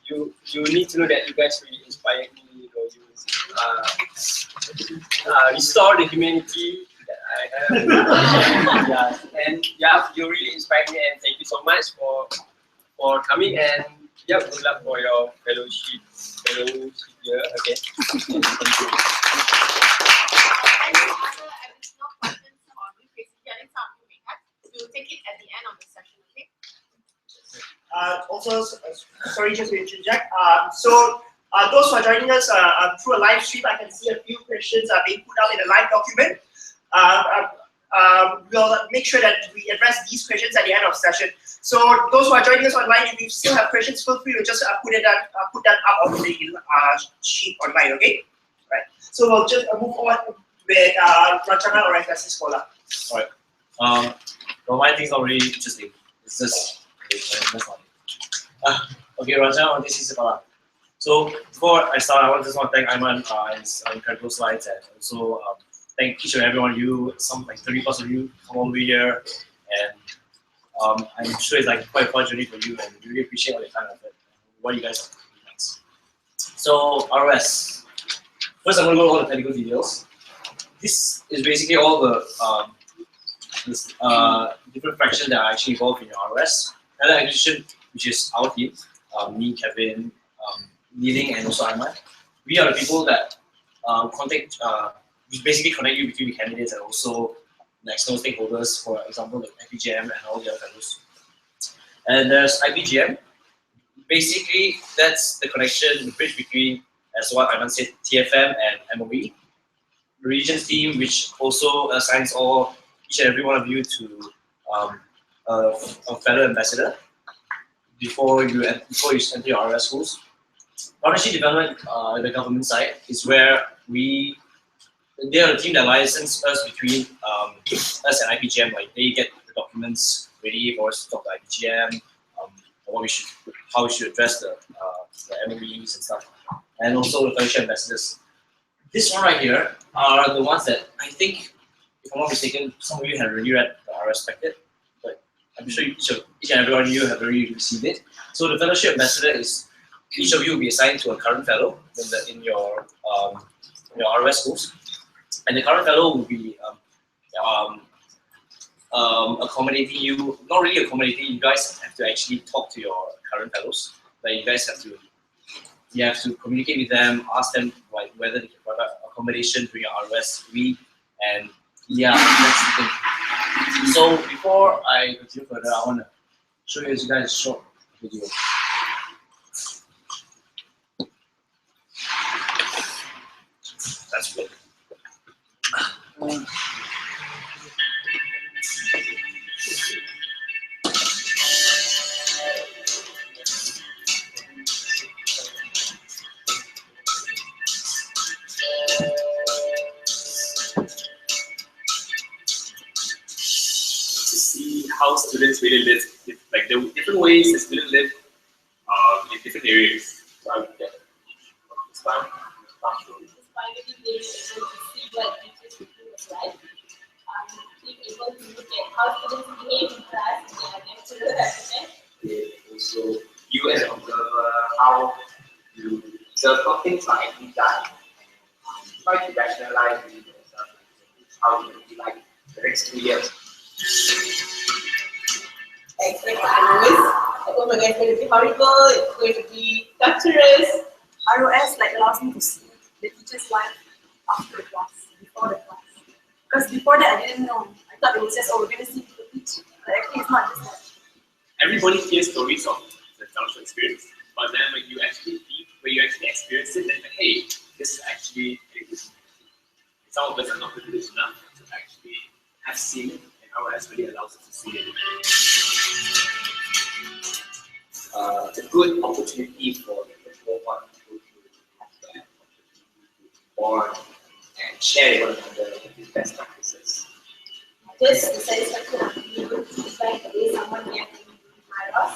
you need to know that you guys really inspired me. You know, you restore the humanity that I have. Yeah, and yeah, you really inspired me, and thank you so much for coming. And yeah, good luck for your fellowship here. Okay. Thank you. Additional questions on UKCG, I think some of you may have. We'll take it at the end of the session, okay? Also, sorry, just to interject. So those who are joining us through a live stream, I can see a few questions are being put out in the live document. We'll make sure that we address these questions at the end of the session. So those who are joining us online, if you still have questions, feel free to just put that up on the sheet online, okay? Right. So we'll just move on with Rancangan or FSC Scholar. Alright. Well, my thing's not really interesting. It's just that's not it. Okay, Rancangan on this is Sekolah. So before I start, I just want to thank Aiman his incredible slides, and also thank each and every one of you. Some like 30+ of you come all the way here, and I'm sure it's like quite a fun journey for you, and we really appreciate all your time and effort, what you guys are doing. Thanks. So ROS. First, I'm going to go over all the technical details. This is basically all the different fractions that are actually involved in your ROS. Another acquisition, which is our team, me, Kevin, Li Ling, and also Aiman. We are the people that contact which basically connect you between the candidates and also the external stakeholders, for example, like IPGM and all the other fellows. And there's IPGM. Basically, that's the connection, the bridge between, as what Ivan said, TFM and MOE. The regions team, which also assigns each and every one of you to a fellow ambassador before you enter your ROS schools. Partnership development, the government side, is where they are the team that license us between us and IPGM. Like they get the documents ready for us to talk to IPGM, how we should address the MOEs and stuff, and also the fellowship ambassadors. This one right here are the ones that I think, if I'm not mistaken, some of you have already read the ROS packet, but I'm sure each and every one of you have already received it. So the fellowship ambassador is, each of you will be assigned to a current fellow in your ROS schools, and the current fellow will be accommodating you. Not really accommodating. You guys have to actually talk to your current fellows. Like you guys have to communicate with them, ask them like whether they can provide accommodation during your ROS week, and yeah, that's the thing. So before I continue further, I want to show you guys a short video. That's good. How students really live, like the different ways the students live in different areas. So I would get this time. Finally, they were able to see what teachers do as well. Being able to look at how students behave in class and their natural habitat. Also, you as an observer, how you observe how things are actually done. Try to rationalize it yourself. How you be like the next 2 years. Expect ROS. Oh my god, it's going to be horrible, it's going to be torturous. ROS like allows me to see the teacher's life after the class, before the class. Because before that I didn't know. I thought it was just, oh, we're going to see people teach. But actually it's not just that. Everybody hears stories of the cultural experience, but then when you actually experience it, then like, hey, this is actually very good. Some of us are not privileged enough to actually have seen it, and ROS really allows us to see it. It's a good opportunity for the cohort to bond and share with one another the best practices. Just the satisfaction of being able to decide the way someone reacts in ROS.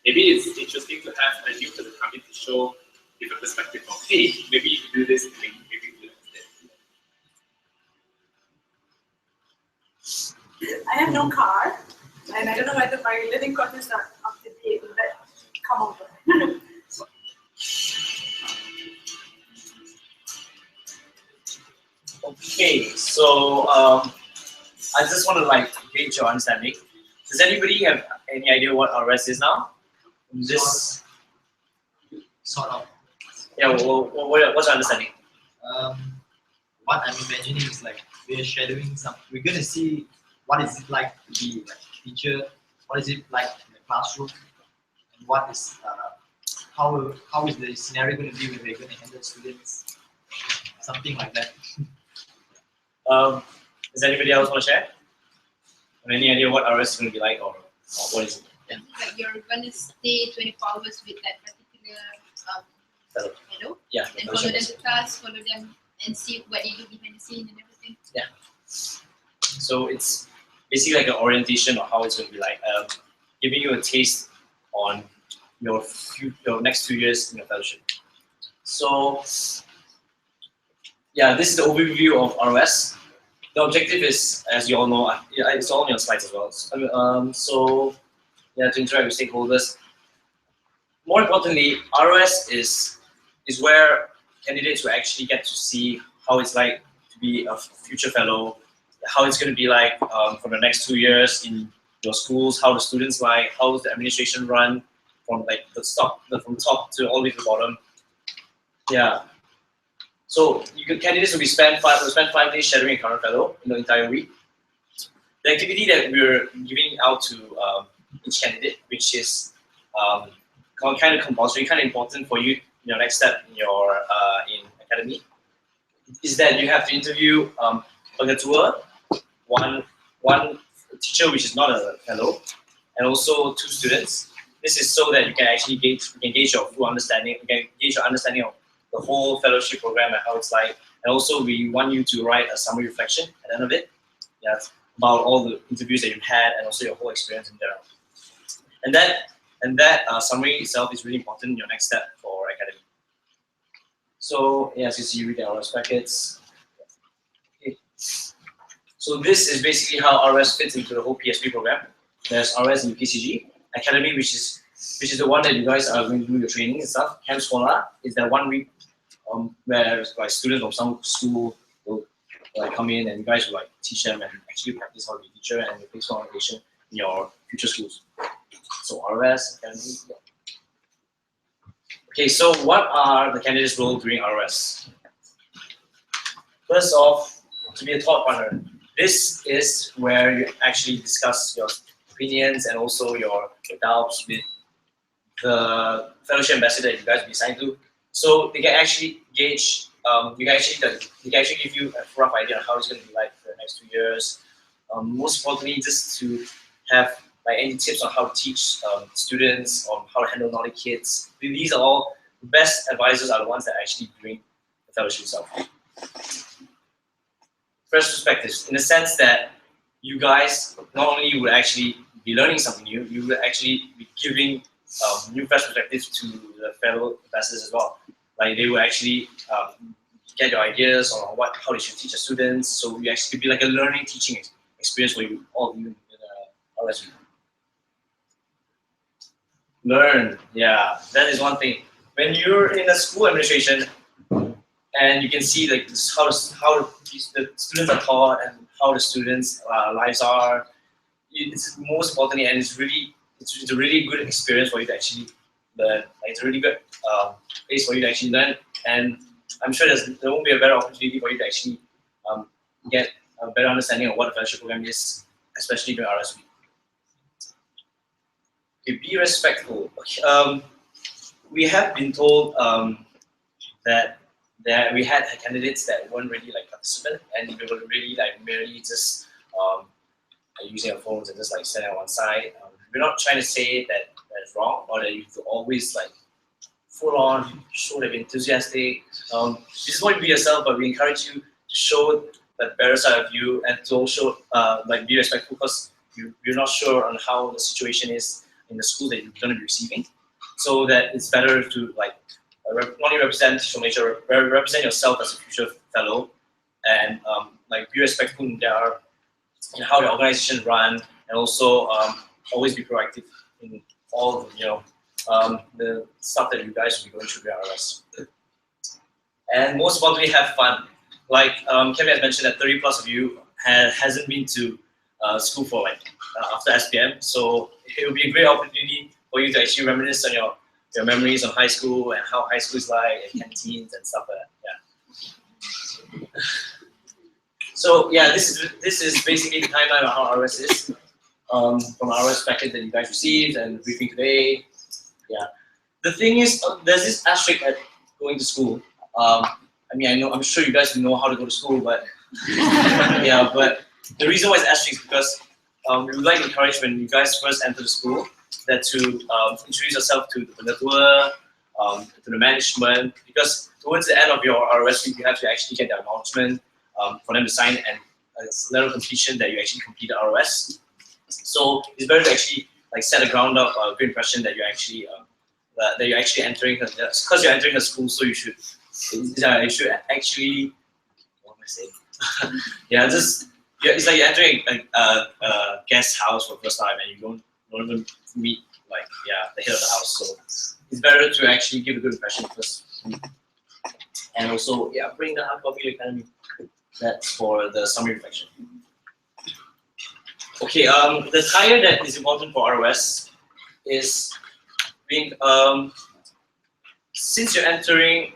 Maybe it's interesting to have a new person come in to show different perspective of, hey, maybe you can do this, maybe you can do this. I have no car, and I don't know whether my living quarters are up to date. Will that come over? Okay, so I just want to gauge your understanding. Does anybody have any idea what ROS is now? Just Sort of. yeah. What's your understanding? What I'm imagining is like we're shadowing we're gonna see what is it like to be like a teacher, what is it like in the classroom, and what is how is the scenario going to be when we're going to handle students, something like that. Does anybody else want to share? Have any idea what ROS is going to be like, or what is it? Yeah. Like you're gonna stay 24 hours with that particular fellow. Yeah. And follow them to class, follow them and see what they do behind the scene and everything. Yeah. So it's basically like an orientation of how it's going to be like, giving you a taste on your next 2 years in your fellowship. So yeah, this is the overview of ROS. The objective is, as you all know, it's all on your slides as well. So yeah, to interact with stakeholders. More importantly, ROS is where candidates will actually get to see how it's like to be a future fellow, how it's going to be like for the next 2 years in your schools, how the students like, how the administration run from from the top to all the way to the bottom. Yeah. So candidates will spend 5 days shadowing a current fellow in the entire week. The activity that we're giving out to each candidate, which is kind of compulsory, kind of important for you in your next step in your in academy, is that you have to interview a tour, one teacher which is not a fellow, and also 2 students. This is so that you can actually gauge your full understanding, you can gauge your understanding of the whole fellowship program and how it's like. And also we want you to write a summary reflection at the end of it. Yeah, about all the interviews that you've had and also your whole experience in general. And that summary itself is really important in your next step for academy. So yeah, as you see, you read the ROS packets. Okay. So this is basically how ROS fits into the whole PSP program. There's ROS and UKCG. Academy, which is the one that you guys are going to do your training and stuff. Camp Scholar is that 1 week where like students from some school will like come in and you guys will like teach them and actually practice how to be a teacher and place foundation in your future schools. So ROS, Academy. Yeah. Okay, so what are the candidates' roles during ROS? First off, to be a thought partner. This is where you actually discuss your opinions and also your doubts with the fellowship ambassador that you guys be assigned to. So they can actually gauge, they can actually give you a rough idea on how it's going to be like for the next 2 years. Most importantly, just to have like any tips on how to teach students, on how to handle naughty kids. These are all the best advisors are the ones that actually doing the fellowship itself. Fresh perspectives, in the sense that you guys not only would actually be learning something new, you would actually be giving new fresh perspectives to the fellow ambassadors as well. Like they will actually get your ideas on how they should teach the students. So you actually could be like a learning teaching experience for you all of you in the ROS. Learn, yeah, that is one thing. When you're in a school administration and you can see like how the students are taught and how the students' lives are, it's most importantly, and it's a really good experience for you to actually learn. Like, it's a really good place for you to actually learn, and I'm sure there won't be a better opportunity for you to actually get a better understanding of what the fellowship program is, especially during RSV. Okay, be respectful. Okay, we have been told that we had candidates that weren't really like participant, and they were really like merely just using their phones and just like standing on one side. We're not trying to say that that's wrong or that you have to always like full on show that you're enthusiastic. You just want to be yourself, but we encourage you to show that better side of you and to also like be respectful, because you're not sure on how the situation is in the school that you're going to be receiving. So that it's better to like not only represent yourself as a future fellow, and like be respectful in how the organization run, and also always be proactive in all the stuff that you guys will be going through the ROS. And most importantly, have fun. Like Kevin has mentioned that 30+ of you hasn't been to school for like after SPM, so it will be a great opportunity for you to actually reminisce on your memories of high school and how high school is like, and canteens and stuff like that. Yeah. So yeah, this is basically the timeline of how ROS is, from ROS packet that you guys received and the briefing today. Yeah. The thing is, there's this asterisk at going to school. I mean, I'm sure you guys know how to go to school, but yeah. But the reason why it's asterisk is because we would like to encourage when you guys first enter the school that to introduce yourself to the tour, to the management, because towards the end of your ROS week, you have to actually get the acknowledgement for them to sign and a letter of completion that you actually completed ROS. So it's better to actually like set a ground up, a good impression that you're actually entering, because you're entering a school, so you should actually, what am I saying? Yeah, it's like you're entering a guest house for the first time and you don't even meet like the head of the house. So it's better to actually give a good impression first. And also bring the hard copy academy. That's for the summary reflection. Okay, the tire that is important for ROS is being since you're entering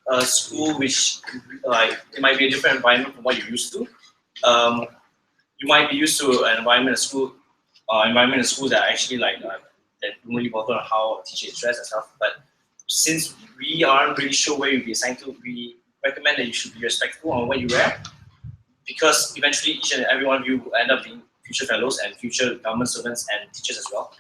a school which like it might be a different environment from what you're used to. You might be used to an environment in school that actually like that don't really bother on how teachers is dressed and stuff. But since we aren't really sure where you'll be assigned to, we recommend that you should be respectful on what you wear, because eventually each and every one of you will end up being future fellows and future government servants and teachers as well.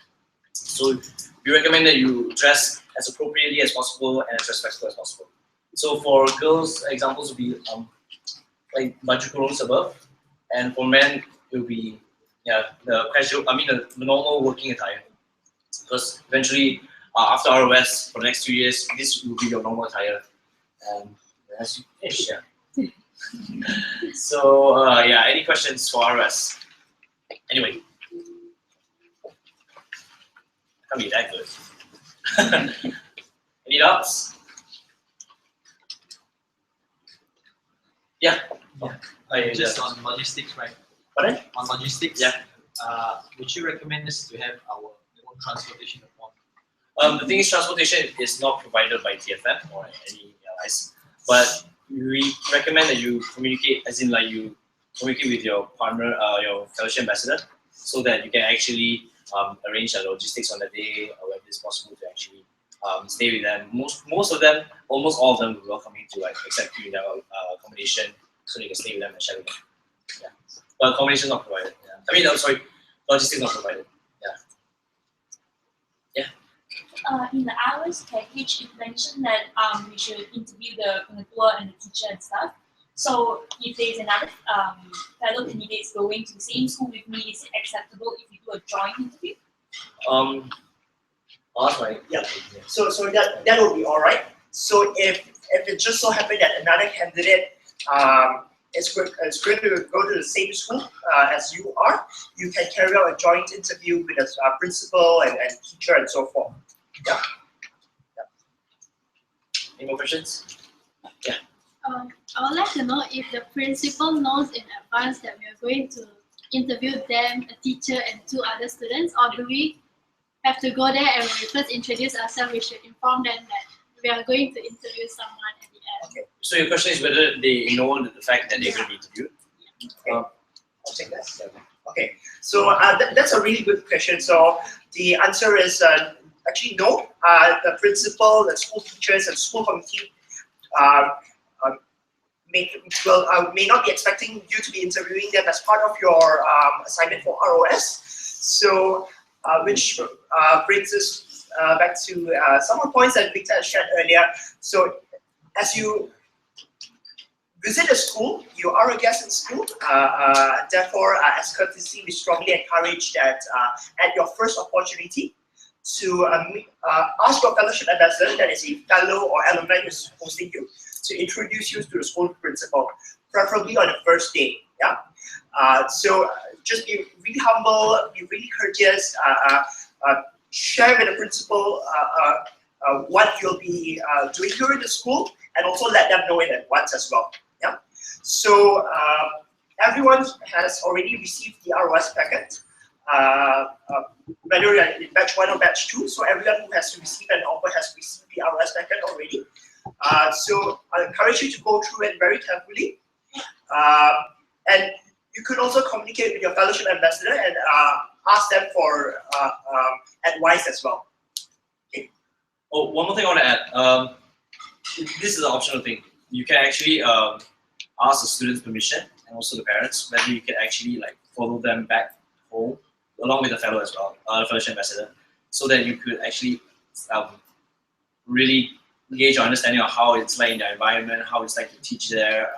So we recommend that you dress as appropriately as possible and as respectful as possible. So for girls, examples would be like baju kurung above, and for men it will be the casual, the normal working attire. Because eventually after ROS for the next 2 years, this will be your normal attire. And as you finish, So any questions for ROS? Anyway, can't be that good. Any doubts? Yeah. Just on logistics, right? Pardon? On logistics, yeah. Would you recommend us to have our own transportation upon? The thing is, transportation is not provided by TFM or any airlines, but we recommend that you communicate, as in like you communicate with your partner, your fellowship ambassador, so that you can actually arrange the logistics on the day when it's possible to actually stay with them. Most of them, almost all of them will welcome you to like accept you in their accommodation, so you can stay with them and share with them. Yeah, but accommodation not provided. Yeah. I'm sorry, logistics not provided. Yeah. In the hours package, it mentioned that we should interview the tour and the teacher and stuff. So if there's another fellow candidates going to the same school with me, is it acceptable if we do a joint interview? That's right. Yeah. So that will be all right. So if it just so happened that another candidate is going to go to the same school as you are, you can carry out a joint interview with the principal and teacher and so forth. Yeah. Any more questions? Yeah. I would like to know if the principal knows in advance that we are going to interview them, a teacher, and 2 other students, or do we have to go there and when we first introduce ourselves, we should inform them that we are going to interview someone at the end? Okay. So your question is whether they know the fact that they're going to be interviewed? Okay. I'll take that. Okay. So that's a really good question. So the answer is actually no. The principal, the school teachers, and school committee may not be expecting you to be interviewing them as part of your assignment for ROS. So, which brings us back to some of the points that Victor shared earlier. So, as you visit a school, you are a guest in school. Therefore, as courtesy, we strongly encourage that at your first opportunity to ask your fellowship ambassador, that is a fellow or alumni who is hosting you, to introduce you to the school principal, preferably on the first day. Yeah. So just be really humble, be really courteous, share with the principal what you'll be doing during the school, and also let them know in advance as well. Yeah. So everyone has already received the ROS packet, whether you're in batch 1 or batch 2. So everyone who has received an offer has received the ROS packet already. So I encourage you to go through it very carefully, and you could also communicate with your fellowship ambassador and ask them for advice as well. Okay. Oh, one more thing I want to add. This is an optional thing. You can actually ask the students' permission and also the parents whether you can actually like follow them back home along with the fellow as well, the fellowship ambassador, so that you could actually really gauge your understanding of how it's like in their environment, how it's like to teach there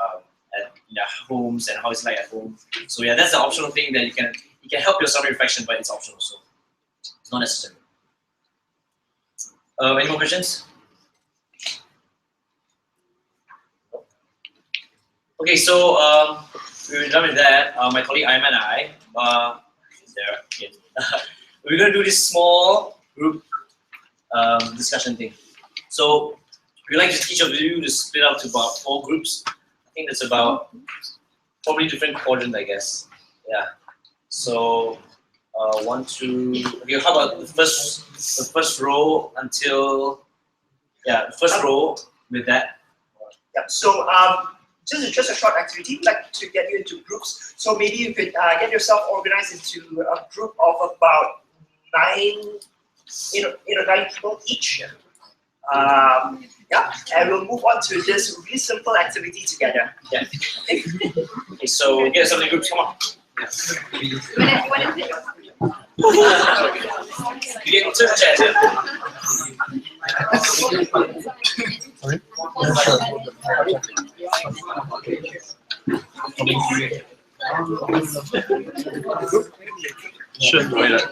in their homes, and how it's like at home. So yeah, that's the optional thing that you can help your self-reflection, but it's optional, so it's not necessary. Any more questions? Okay, so we're done with that. My colleague Ayman and I, we're going to do this small group discussion thing. So we like to teach you to split up to about 4 groups. I think that's about probably different quadrants, I guess. Yeah. So 1, 2. Okay, how about the first row until the first row with that. Yep. So this is just a short activity, like to get you into groups. So maybe you could get yourself organized into a group of about 9 people each. Yeah, and we'll move on to this really simple activity together. Yeah. Okay, so get some of the groups, come on. You get two chairs here. Sure, wait up.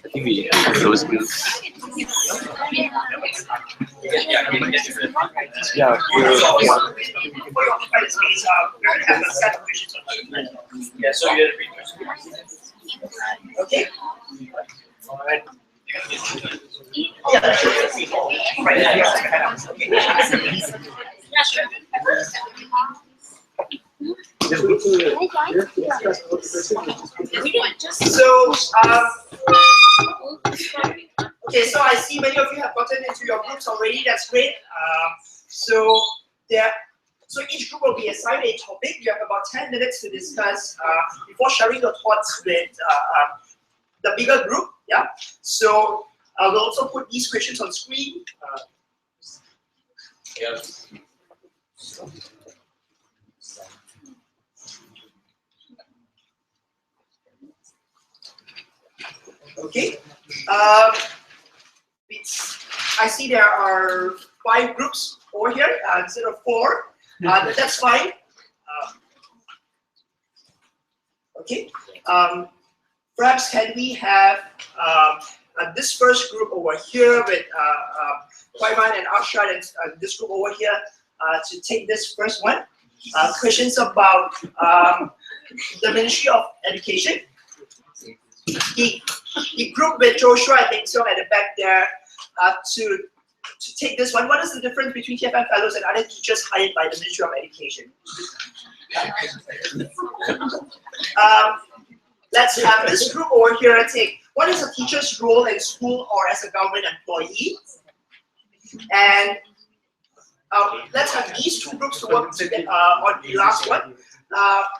I think we have those groups. Yeah. Yeah, so you okay. Alright. So, okay, so I see many of you have gotten into your groups already. That's great. So each group will be assigned a topic. You have about 10 minutes to discuss before sharing your thoughts with the bigger group. Yeah. So we'll also put these questions on screen. Yeah. Okay. I see there are 5 groups over here instead of 4. That's fine. Okay. Perhaps can we have this first group over here with Kwaiman and Arshad and this group over here to take this first one. Questions about the Ministry of Education. The group with Joshua and Meng Siong at the back there to take this one. What is the difference between TFM fellows and other teachers hired by the Ministry of Education? Let's have this group over here take what is a teacher's role in school or as a government employee, and let's have these 2 groups to work together on the last one.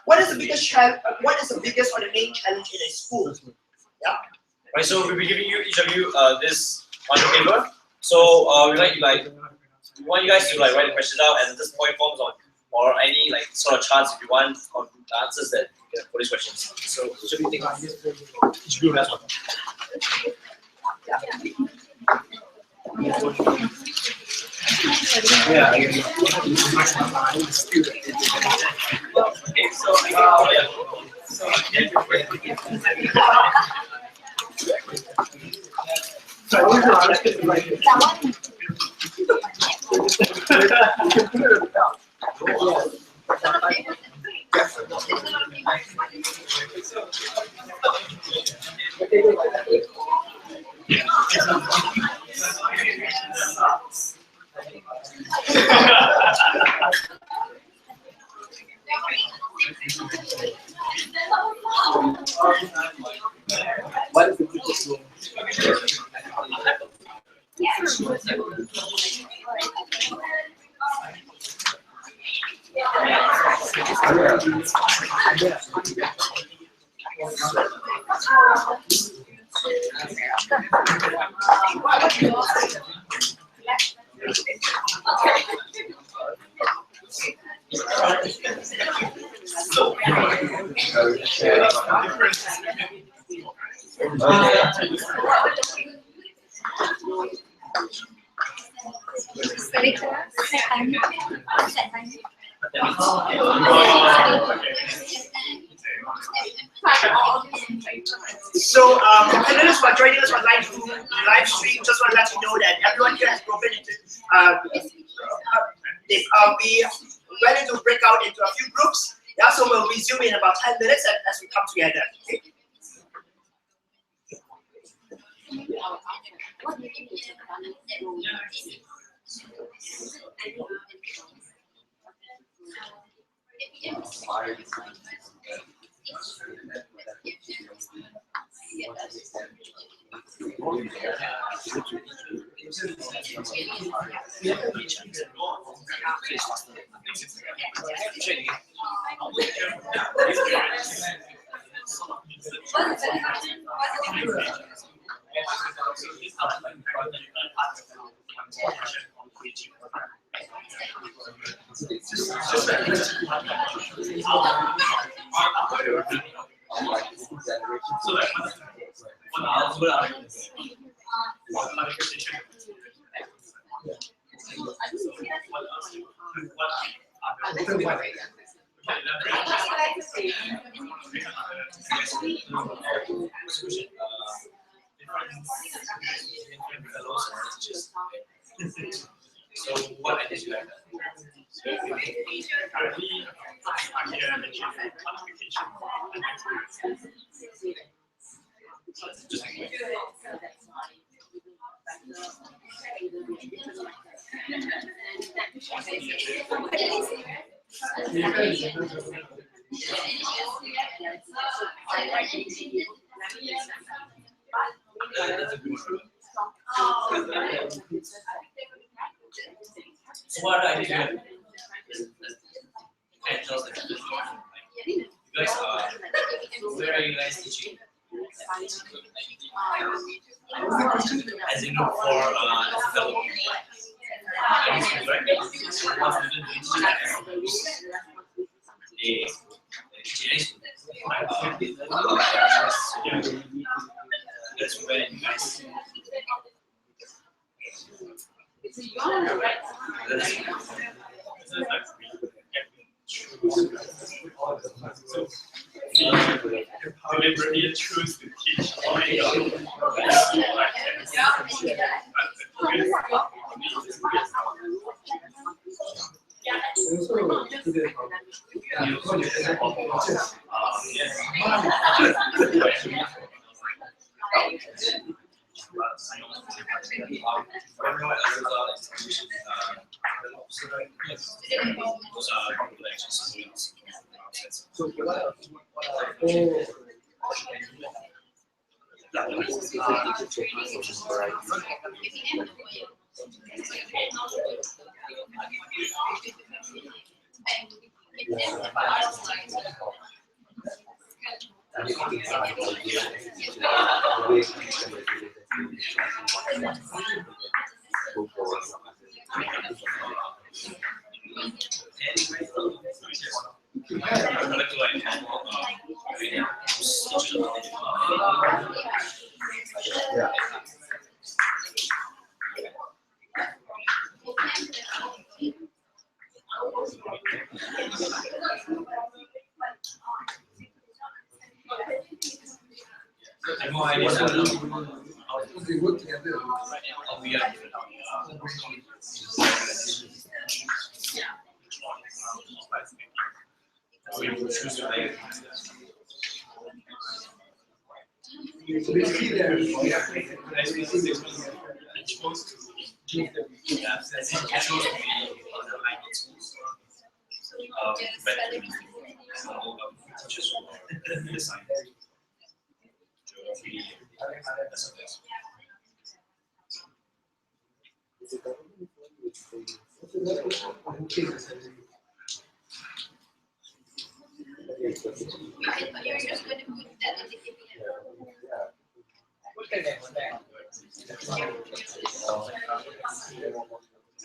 What is the biggest challenge? What is the biggest or the main challenge in a school? Yeah. Right. So we'll be giving you each of you this on the paper. So we want you guys to write the questions out and just point forms on or any sort of charts if you want on the answers that you get for these questions. So should we take each group as well? Yeah. Okay, What is the teacher's role? So, panelists who are joining us on live stream, just want to let you know that everyone here has broken into. We went into break out into a few groups. Yeah, so we'll resume in about 10 minutes as we come together. Okay? So what I did you like that? Currently, I'm here mentioning qualification. So what I did here? You guys are very nice teaching. As you look for development. That's very nice. Deliberately choose to teach. So when you're like this,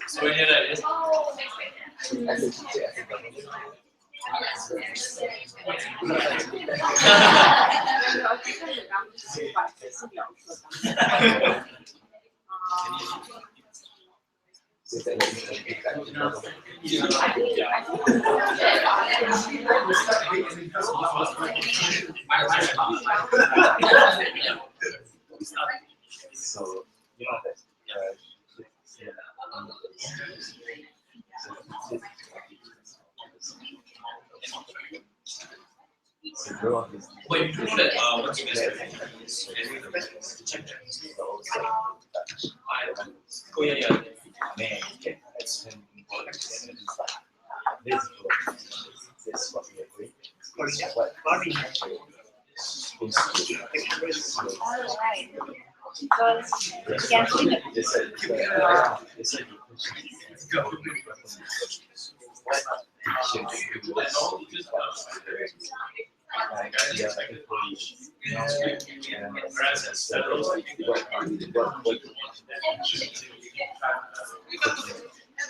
So, you know that. But you do know that once you guys check that. Oh yeah, yeah. Man, it's important. This is what we agree. What we Right. Because you can see it.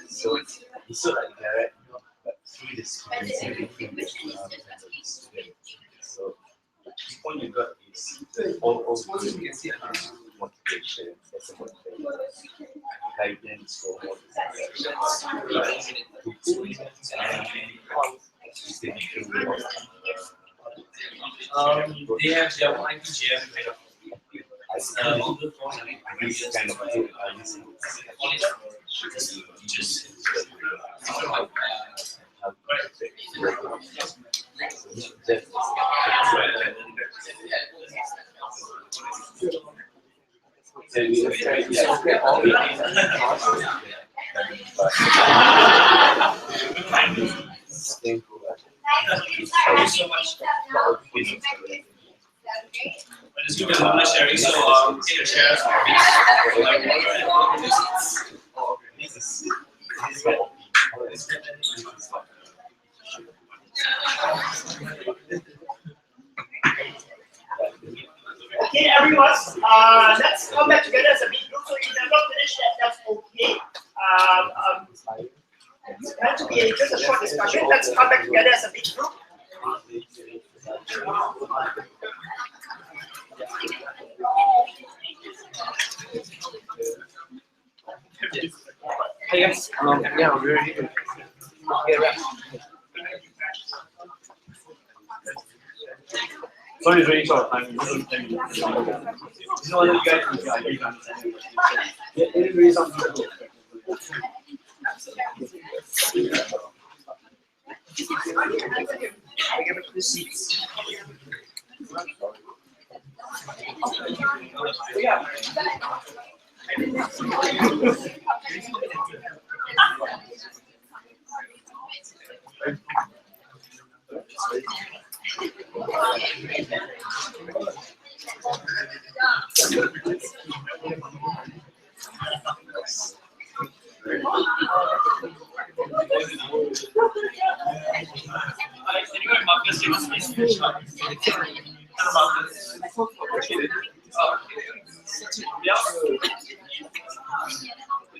So it's so like direct, but through the students, so the point you got is all motivation, that's a motivation, guidance for They have their own IPGM kind of. this kind of Thank you so much. When the students are sharing, so take your chairs. Okay, everyone, let's come back together as a big group. So if you're not finished, that's okay. It's meant to be just a short discussion. Let's come back together as a big group. Hey guys, yeah, we're ready to get wrapped. Sorry, it's really short time. You know that you guys can understand. It is really something to do. Yeah.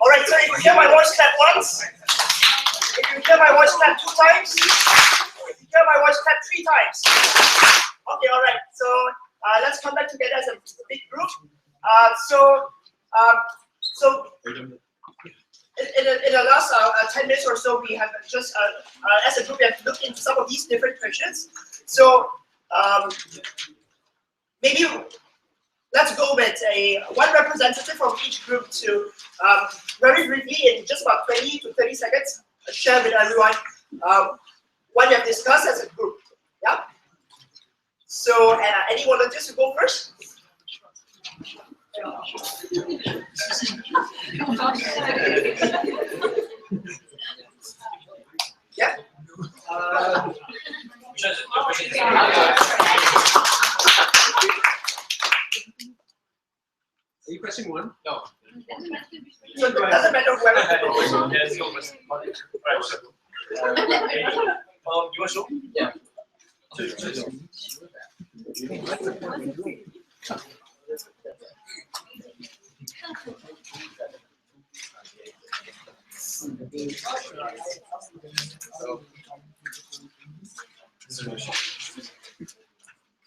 Alright, so if you hear my voice clap once, if you hear my voice clap 2 times, if you hear my voice clap 3 times. Okay, alright, so let's come back together as a big group. So in the last 10 minutes or so, we have just, as a group, we have looked into some of these different questions. So maybe let's go with one representative from each group to very briefly, in just about 20 to 30 seconds, share with everyone what we have discussed as a group. Yeah. So any volunteers to go first? Yeah. Are you pressing one? No. So it doesn't matter whoever. Yes, go first. You want to show? Yeah.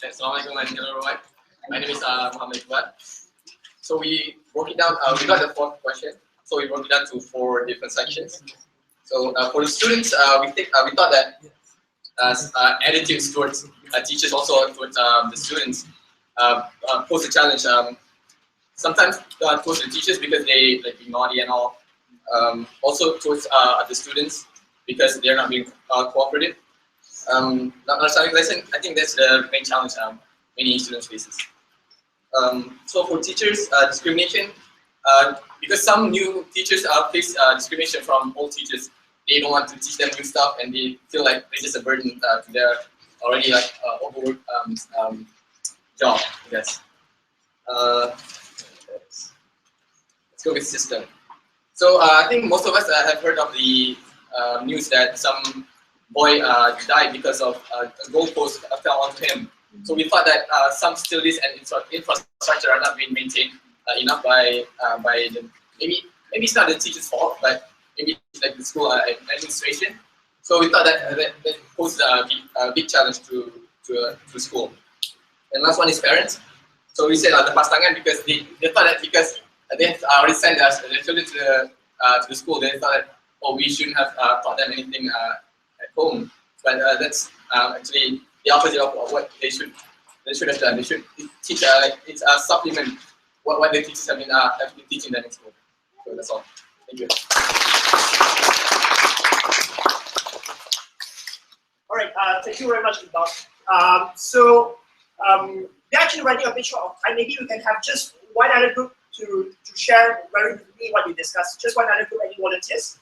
Assalamualaikum warahmatullahi. My name is Muhammad Iqbal. So we broke it down. We got the 4th question. So we broke it down to 4 different sections. So for the students, we thought that attitudes towards teachers, also towards the students, pose a challenge. Sometimes towards the teachers because they like be naughty and all. Also towards the students because they're not being cooperative. Not understanding lesson. I think that's the main challenge many students faces. So for teachers, discrimination, because some new teachers face discrimination from old teachers. They don't want to teach them new stuff, and they feel like they're just a burden to their already like overworked job, I guess. school system. So I think most of us have heard of the news that some boy died because of a goalpost fell onto him. So we thought that some facilities and infrastructure are not being maintained enough by the, maybe it's not the teacher's fault, but maybe it's like the school administration. So we thought that that posed a big challenge to school. And last one is parents. So we said the pastangan, because they thought that because they have already sent their children to the school, they thought that, oh, we shouldn't have taught them anything at home. But that's actually the opposite of what they should have done. They should teach like it's a supplement what the teachers have been teaching them in school. So that's all. Thank you. All right, thank you very much, Iqbal. We're actually running a bit short of time. Maybe we can have just one other group to share very briefly what we discussed. Just one other group, any volunteers?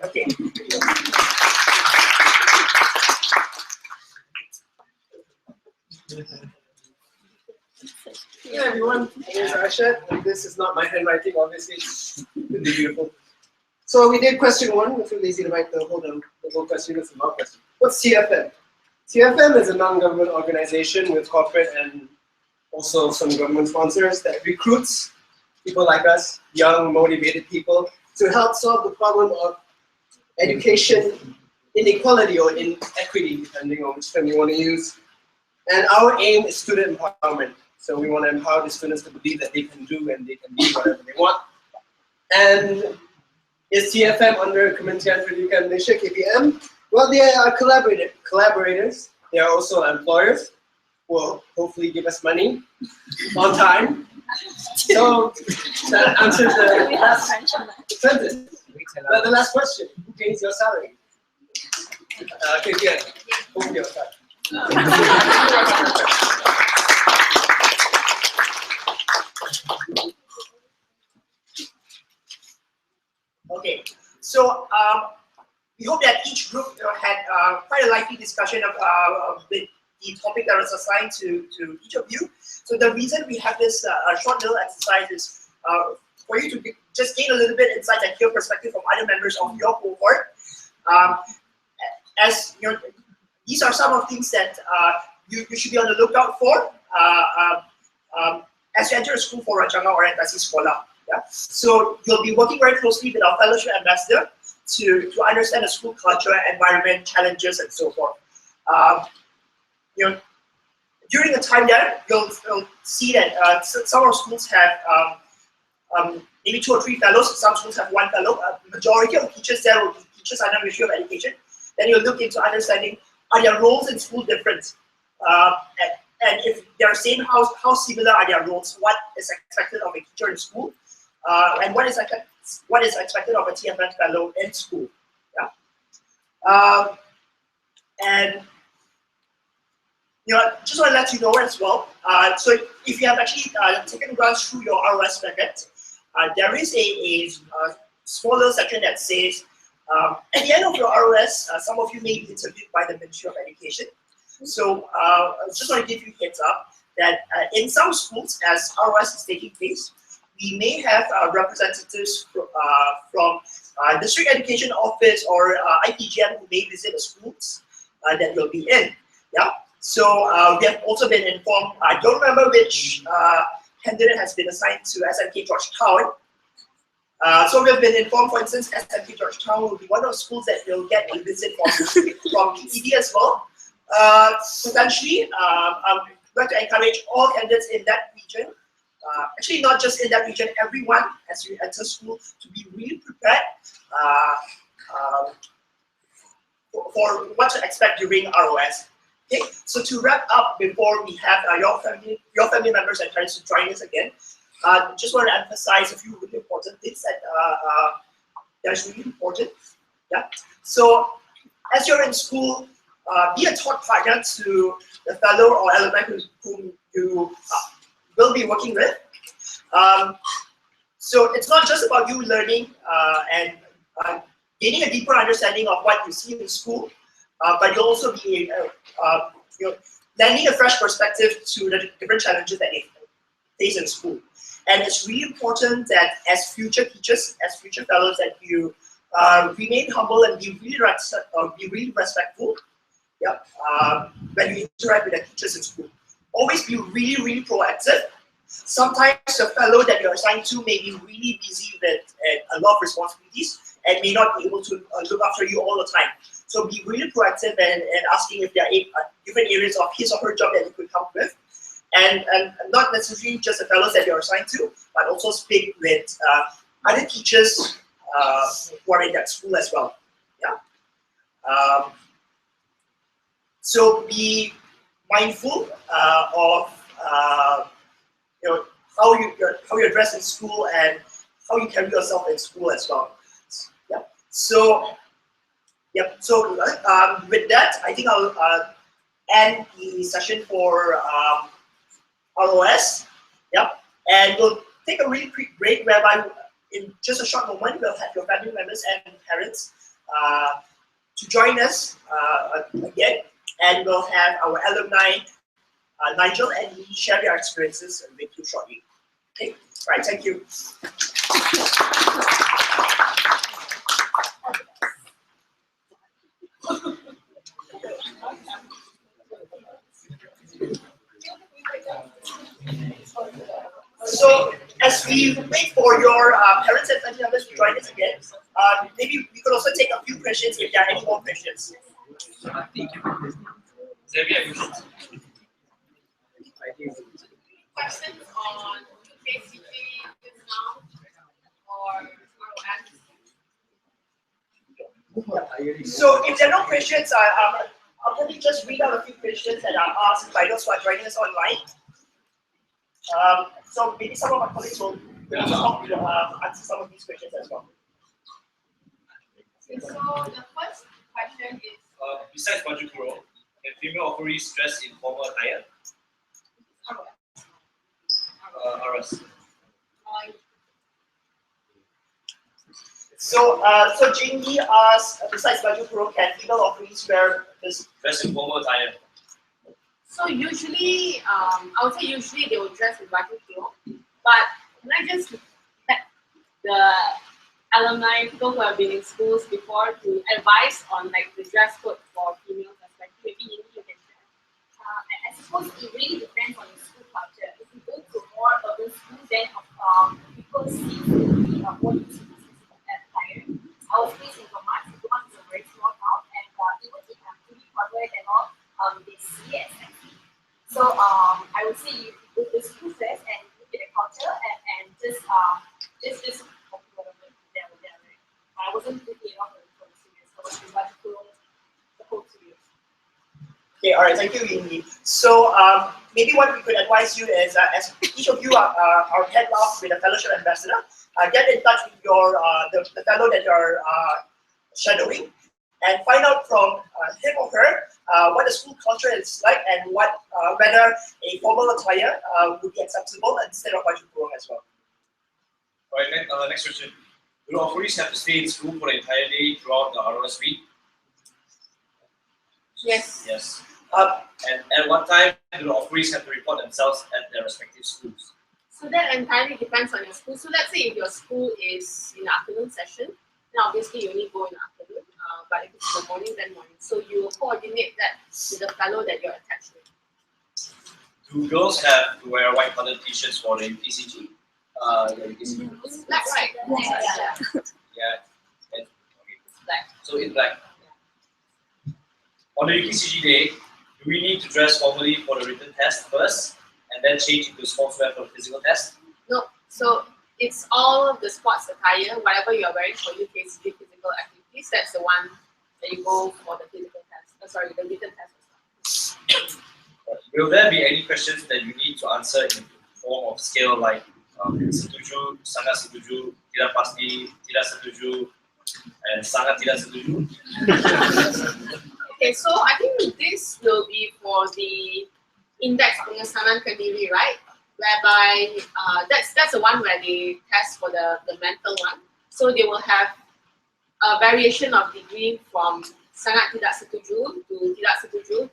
Okay. Hey everyone, my name is Arshad, and this is not my handwriting, obviously. It's really beautiful. So we did question one. We're too lazy to write the whole question. It's a long question. What's TFM? TFM is a non-government organization with corporate and also some government sponsors that recruits people like us, young, motivated people, to help solve the problem of education inequality or inequity, depending on which term you want to use. And our aim is student empowerment. So we want to empower the students to believe that they can do and they can be whatever they want. And is TFM under Kementerian Pendidikan Malaysia, KPM? Well, they are collaborators. They are also employers who will hopefully give us money on time. So that answers the last sentence. The last question, who pays your salary? KPM, who pays your salary? Okay, so we hope that each group had quite a lively discussion of the topic that was assigned to each of you. So the reason we have this short little exercise is for you to just gain a little bit insight and hear perspective from other members of your cohort. As you know, these are some of things that you should be on the lookout for as you enter a school for Rancangan Orientasi Sekolah. Yeah? So you'll be working very closely with our fellowship ambassador to understand the school culture, environment, challenges, and so forth. You know, during the time there, you'll see that some of our schools have maybe 2 or 3 fellows. Some schools have 1 fellow. Majority of teachers there will be teachers under Ministry of Education. Then you'll look into understanding, are their roles in school different? And if they're same, how similar are their roles? What is expected of a teacher in school? And what is expected of a TFM fellow in school? Yeah. And you know, just want to let you know as well. So if you have actually taken a glance through your ROS packet, there is a small little section that says, at the end of your ROS, some of you may be interviewed by the Ministry of Education. So I just want to give you a heads up that in some schools, as ROS is taking place, we may have representatives from District Education Office or IPGM who may visit the schools that you'll be in. Yeah. So we have also been informed. I don't remember which candidate has been assigned to SMK Georgetown. So we have been informed, for instance, SMK Georgetown will be one of the schools that will get a visit from PED as well. Potentially, I would like to encourage all candidates in that region, actually not just in that region, everyone as you enter school, to be really prepared for what to expect during ROS. Okay, so to wrap up before we have your family members and parents to join us again, just want to emphasize a few really important things that's really important. Yeah. So as you're in school, be a thought partner to the fellow or alumni whom you will be working with. So it's not just about you learning and gaining a deeper understanding of what you see in school, but you'll also be lending a fresh perspective to the different challenges that they face in school. And it's really important that as future teachers, as future fellows, that you remain humble and be really respectful. Yep. When you interact with the teachers in school, always be really proactive. Sometimes the fellow that you're assigned to may be really busy with a lot of responsibilities and may not be able to look after you all the time. So be really proactive and asking if there are different areas of his or her job that you could help with. And not necessarily just the fellows that you're assigned to, but also speak with other teachers who are in that school as well. Yeah. So be mindful of how you address in school and how you carry yourself in school as well. Yeah. So with that, I think I'll end the session for ROS. Yep. And we'll take a really quick break whereby in just a short moment we'll have your family members and parents to join us again, and we'll have our alumni Nigel and Lee share their experiences with you shortly. Okay. Right. Thank you. So as we wait for your parents and family members to join us again, maybe we could also take a few questions if there are any more questions. Questions on UKCG now or ROS? So if there are no questions, I'll probably just read out a few questions that are asked by those who are joining us online. So maybe some of my colleagues will help you answer some of these questions as well. Okay, so the first question is, besides baju kurung, can female offerees dress in formal attire? ROS. So Jingy asked, besides baju kurung, can female offerees wear this? Dress in formal attire. so usually, I would say usually they will dress with baju kurung, but can I just let the alumni, people who have been in schools before, to advise on like the dress code for females, especially maybe you can share. I suppose it really depends on the school culture. If you go to more urban schools, then people see more use of attire. Our space in Vermont is a very small town, and even if I'm fully covered and all, they see it as sexy. So I would say you go to the school first and look at the culture and just I wasn't thinking of it for the series. I was about to the whole series. Okay, all right, thank you, Yingyi. So maybe what we could advise you is, as each of you are paired off with a fellowship ambassador, get in touch with your the fellow that you're shadowing, and find out from him or her what the school culture is like and what whether a formal attire would be acceptable instead of baju kurung as well. All right, next question. Do offerees have to stay in school for the entire day throughout the ROS week? Yes. Yes. And at what time do the offerees have to report themselves at their respective schools? So that entirely depends on your school. So let's say if your school is in the afternoon session, then obviously you only go in the afternoon. But if it's the morning, then morning. So you will coordinate that with the fellow that you're attached with. Do girls have to wear white colored t-shirts for the UKCG? It's black, right? Yeah. Okay. Black. So it's black. On the UKCG day, do we need to dress formally for the written test first and then change into sportswear for the physical test? No. So it's all the sports attire, whatever you're wearing for UKCG physical activities, that's the one that you go for the physical test. The written test as well. Will there be any questions that you need to answer in the form of scale like setuju, sangat setuju, tidak pasti, tidak setuju, and sangat tidak setuju? Okay, so I think this will be for the index pengesanan kendiri, right? Whereby that's the one where they test for the mental one. So they will have a variation of degree from sangat tidak setuju to setuju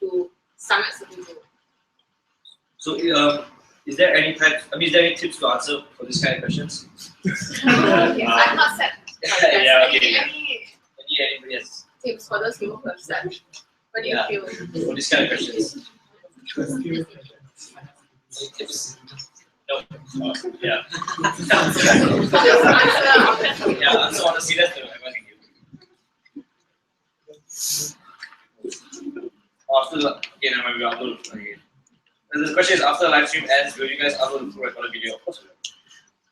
to sangat setuju. So Is there any type? I mean, is there any tips to answer for this kind of questions? Yes, I've not said. Yeah, okay. Any Yes. tips for those people who have said? What do you Yeah. feel? For this kind of questions. Tips. No. Yeah. Answer. Yeah. Answer honestly. That's the advice I give. After the never mind, we upload again. And the question is, after the live stream ends, will you guys upload the full recorded video? Of course we will.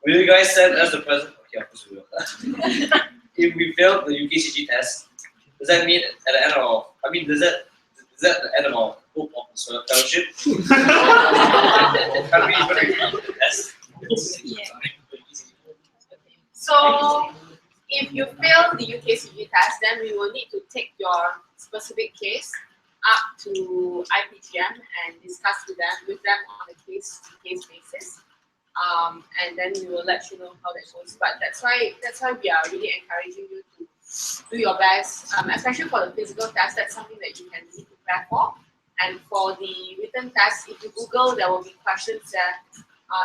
Will you guys send us the present? Okay, of course we will. If we failed the UKCG test, does that mean at the end of? I mean, is that the end of our hope of the fellowship? Can we even repeat the test? So, if you fail the UKCG test, then we will need to take your specific case up to IPGM and discuss with them on a case-to-case basis. And then we will let you know how that goes. But that's why we are really encouraging you to do your best, especially for the physical test. That's something that you can really prepare for. And for the written test, if you Google, there will be questions there.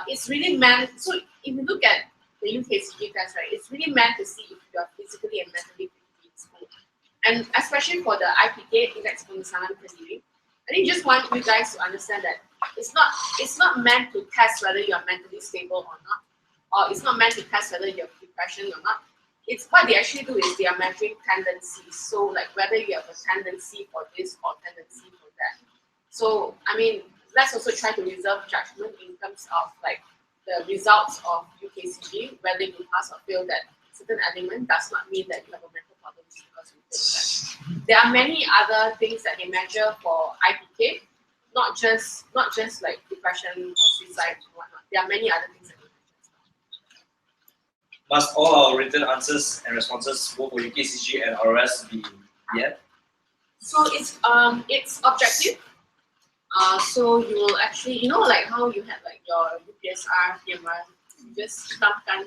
It's really meant. So if you look at the UKCG test, right, it's really meant to see if you are physically and mentally fit in school. And especially for the IPK, Index Pengesanan Pendiri, I think just want you guys to understand that it's not meant to test whether you're mentally stable or not, or it's not meant to test whether you have depression or not. It's what they actually do is they are measuring tendencies. So like whether you have a tendency for this or tendency for that. So I mean, let's also try to reserve judgment in terms of like the results of UKCG, whether you pass or fail that certain element does not mean that you have a mental problem because you failed that. There are many other things that they measure for IPK, not just like depression or suicide or whatnot. There are many other things that they measure. Must all our written answers and responses both for UKCG and ROS be yeah? So it's objective. So you will actually, you know, like how you had like your UPSR, PMR, you just stamp that.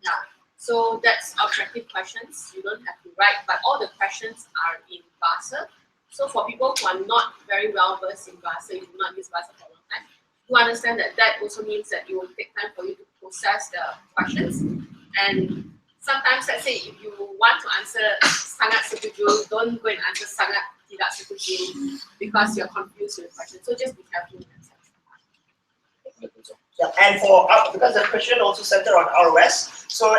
Yeah. So that's objective questions. You don't have to write, but all the questions are in Bahasa. So for people who are not very well versed in Bahasa, you do not use Bahasa for a long time, you understand that that also means that it will take time for you to process the questions. And sometimes, let's say, if you want to answer sangat setuju, don't go and answer sangat tidak setuju because you're confused with the question. So just be careful with that. Yeah, and for because the question also centered on ROS, so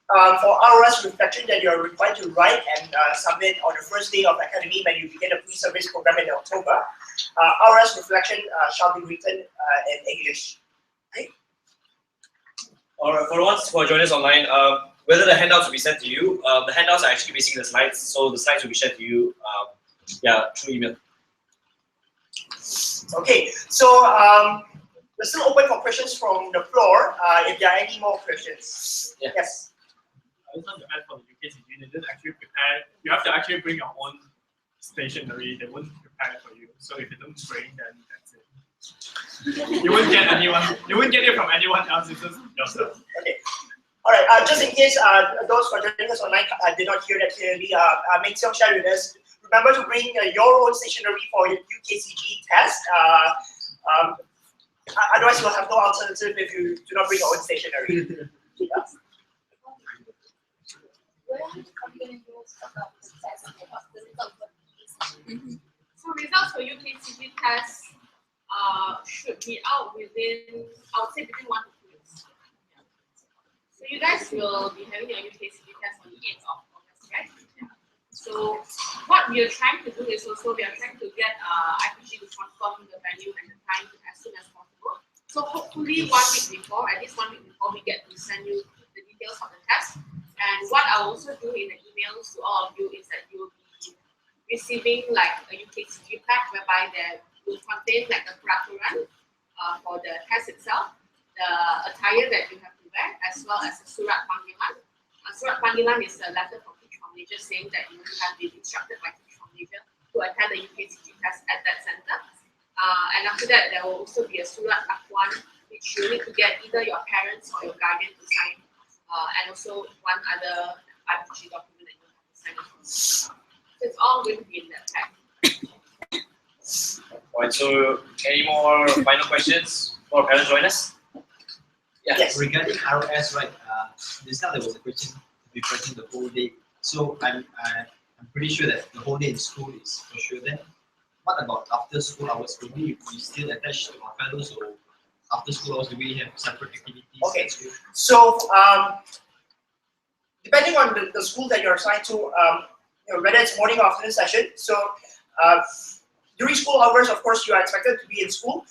for ROS reflection that you're required to write and submit on the first day of academy when you begin a pre-service program in October, ROS reflection shall be written in English. Okay? Alright, for the ones who are joining us online, whether the handouts will be sent to you, the handouts are actually basically the slides, so the slides will be shared to you through email. Okay, so we're still open for questions from the floor. If there are any more questions. Yeah. Yes. I just want to add for the UKCG, they didn't actually prepare. You have to actually bring your own stationery. They won't prepare it for you. So if you don't bring, then that's it. You won't get anyone. You won't get it from anyone else. It's just yourself. Okay. All right. Just in case those who are joining us online did not hear that clearly, Meng Xiong shared with us. Remember to bring your own stationery for your UKCG test. Otherwise, you'll have no alternative if you do not bring your own stationery. Yeah. So results for UKCG tests should be out within, I would say between 1 to 2 weeks. Yeah. So you guys will be having your UKCG test on the 8th of August, right? Yeah. So what we are trying to do is also we are trying to get IPG to confirm the venue and the time as soon as possible. So hopefully 1 week before, at least 1 week before, we get to send you the details of the test. And what I'll also do in the emails to all of you is that you will be receiving like a UKCG pack whereby there will contain like a peraturan for the test itself, the attire that you have to wear, as well as a surat panggilan. Surat panggilan is a letter from each Malaysia saying that you have been instructed by each Malaysia to attend the UKCG test at that center. And after that, there will also be a surat akuan which you need to get either your parents or your guardian to sign. And also one other IPG document that you have to sign off. So it's all going to be in that pack. Alright, so any more final questions? Or parents join us? Yeah, Yes. regarding ROS, right? This time there was a question regarding the whole day. So I'm pretty sure that the whole day in school is for sure. Then what about after school hours? Will we still attached to our fellows, or after school hours do we have separate activities? Okay. So depending on the school that you're assigned to, whether it's morning or afternoon session. So during school hours, of course, you are expected to be in school.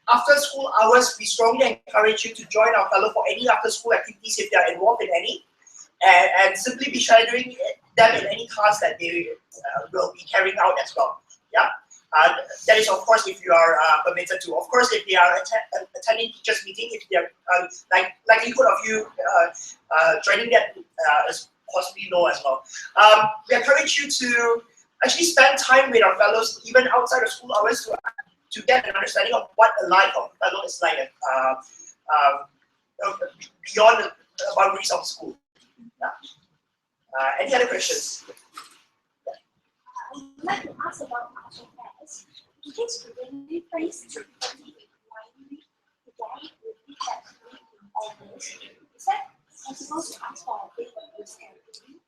After school hours, we strongly encourage you to join our fellow for any after school activities if they are involved in any, and simply be shadowing them in any tasks that they will be carrying out as well. Yeah, that is of course if you are permitted to. Of course, if they are attending teachers meeting, if they are likelihood of you joining that is possibly low as well. We encourage you to actually spend time with our fellows even outside of school hours to get an understanding of what a life of a fellow is like beyond the boundaries of school. Yeah. Any other questions? I would like to ask about cultural affairs. In case we face difficulty in finding the guide with the in all this, is that possible to ask for a waiver of scheduling?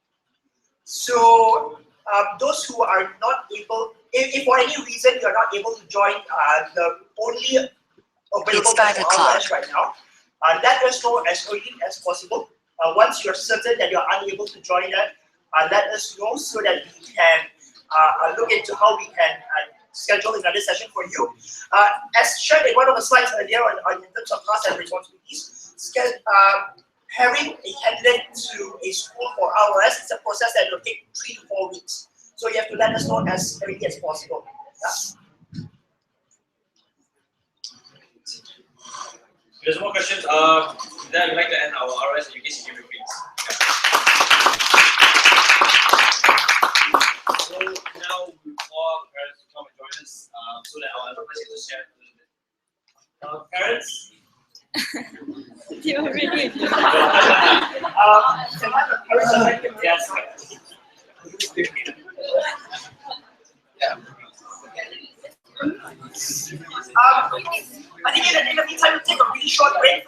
So those who are not able, if for any reason you are not able to join the only available ROS right now, let us know as early as possible. Once you're certain that you're unable to join that, let us know so that we can look into how we can schedule another session for you. As shared in one of the slides earlier on in terms of tasks and responsibilities, having a candidate to a school for ROS is a process that will take 3 to 4 weeks. So you have to let us know as early as possible. Yeah. There's more questions. Then we'd like to end our ROS UKCG briefings. So now we call parents to come and join us so that our alumni can just share a little bit. Parents? You already. Yes. I think in the meantime, we'll take a really short break.